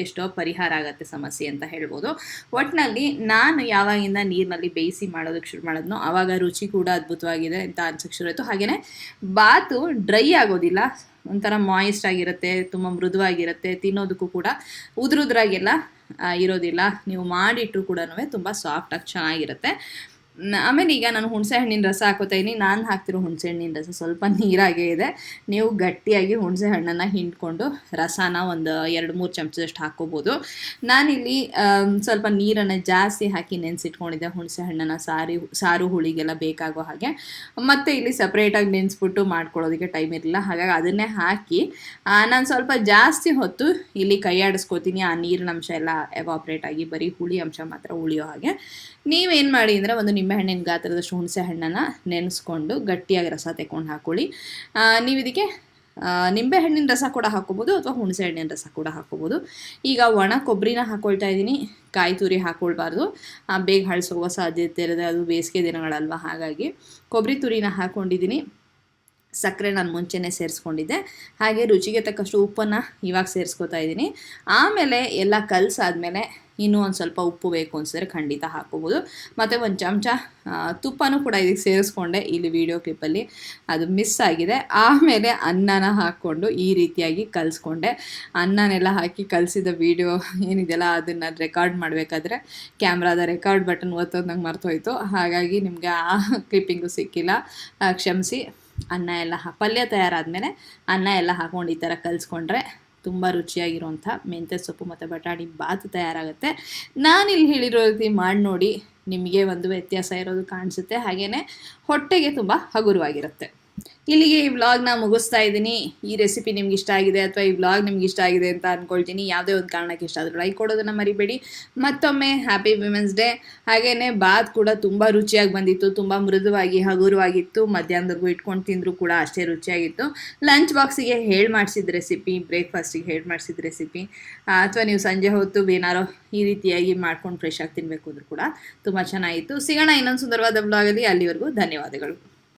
ಎಷ್ಟೋ ಪರಿಹಾರ ಆಗುತ್ತೆ ಸಮಸ್ಯೆ ಅಂತ ಹೇಳ್ಬೋದು. ಒಟ್ಟಿನಲ್ಲಿ ನಾನು ಯಾವಾಗಿಂದ ನೀರಿನಲ್ಲಿ ಬೇಯಿಸಿ ಮಾಡೋದಕ್ಕೆ ಶುರು ಮಾಡಿದ್ನೋ ಆವಾಗ ರುಚಿ ಕೂಡ ಅದ್ಭುತವಾಗಿದೆ ಅಂತ ಅನ್ಸೋಕ್ಕೆ ಶುರು ಆಯಿತು. ಹಾಗೆಯೇ ಬಾತು ಡ್ರೈ ಆಗೋದಿಲ್ಲ, ಒಂಥರ ಮಾಯಿಸ್ಟ್ ಆಗಿರುತ್ತೆ, ತುಂಬ ಮೃದುವಾಗಿರುತ್ತೆ, ತಿನ್ನೋದಕ್ಕೂ ಕೂಡ ಉದುರುದ್ರಾಗೆಲ್ಲ ಇರೋದಿಲ್ಲ. ನೀವು ಮಾಡಿಟ್ರು ಕೂಡ ತುಂಬ ಸಾಫ್ಟಾಗಿ ಚೆನ್ನಾಗಿರುತ್ತೆ. ಆಮೇಲೆ ಈಗ ನಾನು ಹುಣಸೆ ಹಣ್ಣಿನ ರಸ ಹಾಕೋತಾ ಇದ್ದೀನಿ. ನಾನು ಹಾಕ್ತಿರೋ ಹುಣಸೆ ಹಣ್ಣಿನ ರಸ ಸ್ವಲ್ಪ ನೀರಾಗೇ ಇದೆ. ನೀವು ಗಟ್ಟಿಯಾಗಿ ಹುಣಸೆ ಹಣ್ಣನ್ನು ಹಿಂಡ್ಕೊಂಡು ರಸನ ಒಂದು 2-3 ಚಮಚದಷ್ಟು ಹಾಕ್ಕೋಬೋದು. ನಾನಿಲ್ಲಿ ಸ್ವಲ್ಪ ನೀರನ್ನು ಜಾಸ್ತಿ ಹಾಕಿ ನೆನೆಸಿಟ್ಕೊಂಡಿದ್ದೆ ಹುಣಸೆ ಹಣ್ಣನ್ನು ಸಾರು ಹುಳಿಗೆಲ್ಲ ಬೇಕಾಗೋ ಹಾಗೆ. ಮತ್ತು ಇಲ್ಲಿ ಸಪ್ರೇಟಾಗಿ ನೆನೆಸ್ಬಿಟ್ಟು ಮಾಡ್ಕೊಳ್ಳೋದಕ್ಕೆ ಟೈಮ್ ಇರಲಿಲ್ಲ, ಹಾಗಾಗಿ ಅದನ್ನೇ ಹಾಕಿ ನಾನು ಸ್ವಲ್ಪ ಜಾಸ್ತಿ ಹೊತ್ತು ಇಲ್ಲಿ ಕೈ ಆಡಿಸ್ಕೋತೀನಿ. ಆ ನೀರಿನ ಅಂಶ ಎಲ್ಲ ಎವಾಪ್ರೇಟ್ ಆಗಿ ಬರೀ ಹುಳಿ ಅಂಶ ಮಾತ್ರ ಉಳಿಯೋ ಹಾಗೆ. ನೀವೇನು ಮಾಡಿ ಅಂದರೆ ಒಂದು ನಿಂಬೆಹಣ್ಣಿನ ಗಾತ್ರದಷ್ಟು ಹುಣಸೆ ಹಣ್ಣನ್ನು ನೆನೆಸ್ಕೊಂಡು ಗಟ್ಟಿಯಾಗಿ ರಸ ತೆಕ್ಕೊಂಡು ಹಾಕ್ಕೊಳ್ಳಿ. ನೀವು ಇದಕ್ಕೆ ನಿಂಬೆಹಣ್ಣಿನ ರಸ ಕೂಡ ಹಾಕ್ಕೋಬೋದು ಅಥವಾ ಹುಣಸೆ ಹಣ್ಣಿನ ರಸ ಕೂಡ ಹಾಕ್ಕೋಬೋದು. ಈಗ ಒಣ ಕೊಬ್ಬರಿನ ಹಾಕ್ಕೊಳ್ತಾ ಇದ್ದೀನಿ. ಕಾಯಿ ತುರಿ ಹಾಕ್ಕೊಳ್ಬಾರ್ದು, ಬೇಗ ಹಳಸೋಗೋ ಸಾಧ್ಯತೆ ಇರುತ್ತೆ, ಅದು ಬೇಸಿಗೆ ದಿನಗಳಲ್ವ, ಹಾಗಾಗಿ ಕೊಬ್ಬರಿ ತುರಿನ ಹಾಕ್ಕೊಂಡಿದ್ದೀನಿ. ಸಕ್ಕರೆ ನಾನು ಮುಂಚೆನೇ ಸೇರಿಸ್ಕೊಂಡಿದ್ದೆ. ಹಾಗೆ ರುಚಿಗೆ ತಕ್ಕಷ್ಟು ಉಪ್ಪನ್ನು ಇವಾಗ ಸೇರಿಸ್ಕೊತಾ ಇದ್ದೀನಿ. ಆಮೇಲೆ ಎಲ್ಲ ಕಲಸಾದ್ಮೇಲೆ ಇನ್ನೂ ಒಂದು ಸ್ವಲ್ಪ ಉಪ್ಪು ಬೇಕು ಅನಿಸಿದ್ರೆ ಖಂಡಿತ ಹಾಕ್ಕೋಬೋದು. ಮತ್ತು ಒಂದು ಚಮಚ ತುಪ್ಪನೂ ಕೂಡ ಇದಕ್ಕೆ ಸೇರಿಸ್ಕೊಂಡೆ, ಇಲ್ಲಿ ವಿಡಿಯೋ ಕ್ಲಿಪ್ಪಲ್ಲಿ ಅದು ಮಿಸ್ ಆಗಿದೆ. ಆಮೇಲೆ ಅನ್ನನ ಹಾಕ್ಕೊಂಡು ಈ ರೀತಿಯಾಗಿ ಕಲಿಸ್ಕೊಂಡೆ. ಅನ್ನನೆಲ್ಲ ಹಾಕಿ ಕಲಿಸಿದ ವಿಡಿಯೋ ಏನಿದೆಯಲ್ಲ ಅದನ್ನು ರೆಕಾರ್ಡ್ ಮಾಡಬೇಕಾದ್ರೆ ಕ್ಯಾಮ್ರಾದ ರೆಕಾರ್ಡ್ ಬಟನ್ ಒತ್ತೋದು ನಂಗೆ ಮರ್ತೋಯ್ತು, ಹಾಗಾಗಿ ನಿಮಗೆ ಆ ಕ್ಲಿಪ್ಪಿಂಗು ಸಿಕ್ಕಿಲ್ಲ, ಕ್ಷಮಿಸಿ. ಅನ್ನ ಎಲ್ಲ ಪಲ್ಯ ತಯಾರಾದಮೇಲೆ ಅನ್ನ ಎಲ್ಲ ಹಾಕ್ಕೊಂಡು ಈ ಥರ ಕಲಿಸ್ಕೊಂಡ್ರೆ ತುಂಬ ರುಚಿಯಾಗಿರುವಂಥ ಮೆಂತ್ಯ ಸೊಪ್ಪು ಮತ್ತು ಬಟಾಣಿ ಬಾತ್ ತಯಾರಾಗುತ್ತೆ. ನಾನಿಲ್ಲಿ ಹೇಳಿರೋ ರೀತಿ ಮಾಡಿ ನೋಡಿ, ನಿಮಗೆ ಒಂದು ವ್ಯತ್ಯಾಸ ಇರೋದು ಕಾಣಿಸುತ್ತೆ, ಹಾಗೆಯೇ ಹೊಟ್ಟೆಗೆ ತುಂಬ ಹಗುರವಾಗಿರುತ್ತೆ. ಇಲ್ಲಿಗೆ ಈ ವ್ಲಾಗ್ನ ಮುಗಿಸ್ತಾ ಇದ್ದೀನಿ. ಈ ರೆಸಿಪಿ ನಿಮ್ಗೆ ಇಷ್ಟ ಆಗಿದೆ ಅಥವಾ ಈ ವ್ಲಾಗ್ ನಿಮ್ಗೆ ಇಷ್ಟ ಆಗಿದೆ ಅಂತ ಅಂದ್ಕೊಳ್ತೀನಿ. ಯಾವುದೇ ಒಂದು ಕಾರಣಕ್ಕೆ ಇಷ್ಟ ಆದರೂ ಲೈಕ್ ಕೊಡೋದನ್ನು ಮರಿಬೇಡಿ. ಮತ್ತೊಮ್ಮೆ ಹ್ಯಾಪಿ ವಿಮೆನ್ಸ್ ಡೇ. ಹಾಗೆಯೇ ಬಾತ್ ಕೂಡ ತುಂಬ ರುಚಿಯಾಗಿ ಬಂದಿತ್ತು, ತುಂಬ ಮೃದುವಾಗಿ ಹಗುರವಾಗಿತ್ತು. ಮಧ್ಯಾಹ್ನದವರೆಗೂ ಇಟ್ಕೊಂಡು ತಿಂದರೂ ಕೂಡ ಅಷ್ಟೇ ರುಚಿಯಾಗಿತ್ತು. ಲಂಚ್ ಬಾಕ್ಸಿಗೆ ಹೇಳಿ ಮಾಡಿಸಿದ ರೆಸಿಪಿ, ಬ್ರೇಕ್ಫಾಸ್ಟಿಗೆ ಹೇಳಿ ಮಾಡಿಸಿದ ರೆಸಿಪಿ, ಅಥವಾ ನೀವು ಸಂಜೆ ಹೊತ್ತು ಏನಾರೋ ಈ ರೀತಿಯಾಗಿ ಮಾಡ್ಕೊಂಡು ಫ್ರೆಶ್ ಆಗಿ ತಿನ್ನಬೇಕು ಅಂದರೂ ಕೂಡ ತುಂಬ ಚೆನ್ನಾಗಿತ್ತು. ಸಿಗೋಣ ಇನ್ನೊಂದು ಸುಂದರವಾದ ವ್ಲಾಗಲ್ಲಿ. ಅಲ್ಲಿವರೆಗೂ ಧನ್ಯವಾದಗಳು.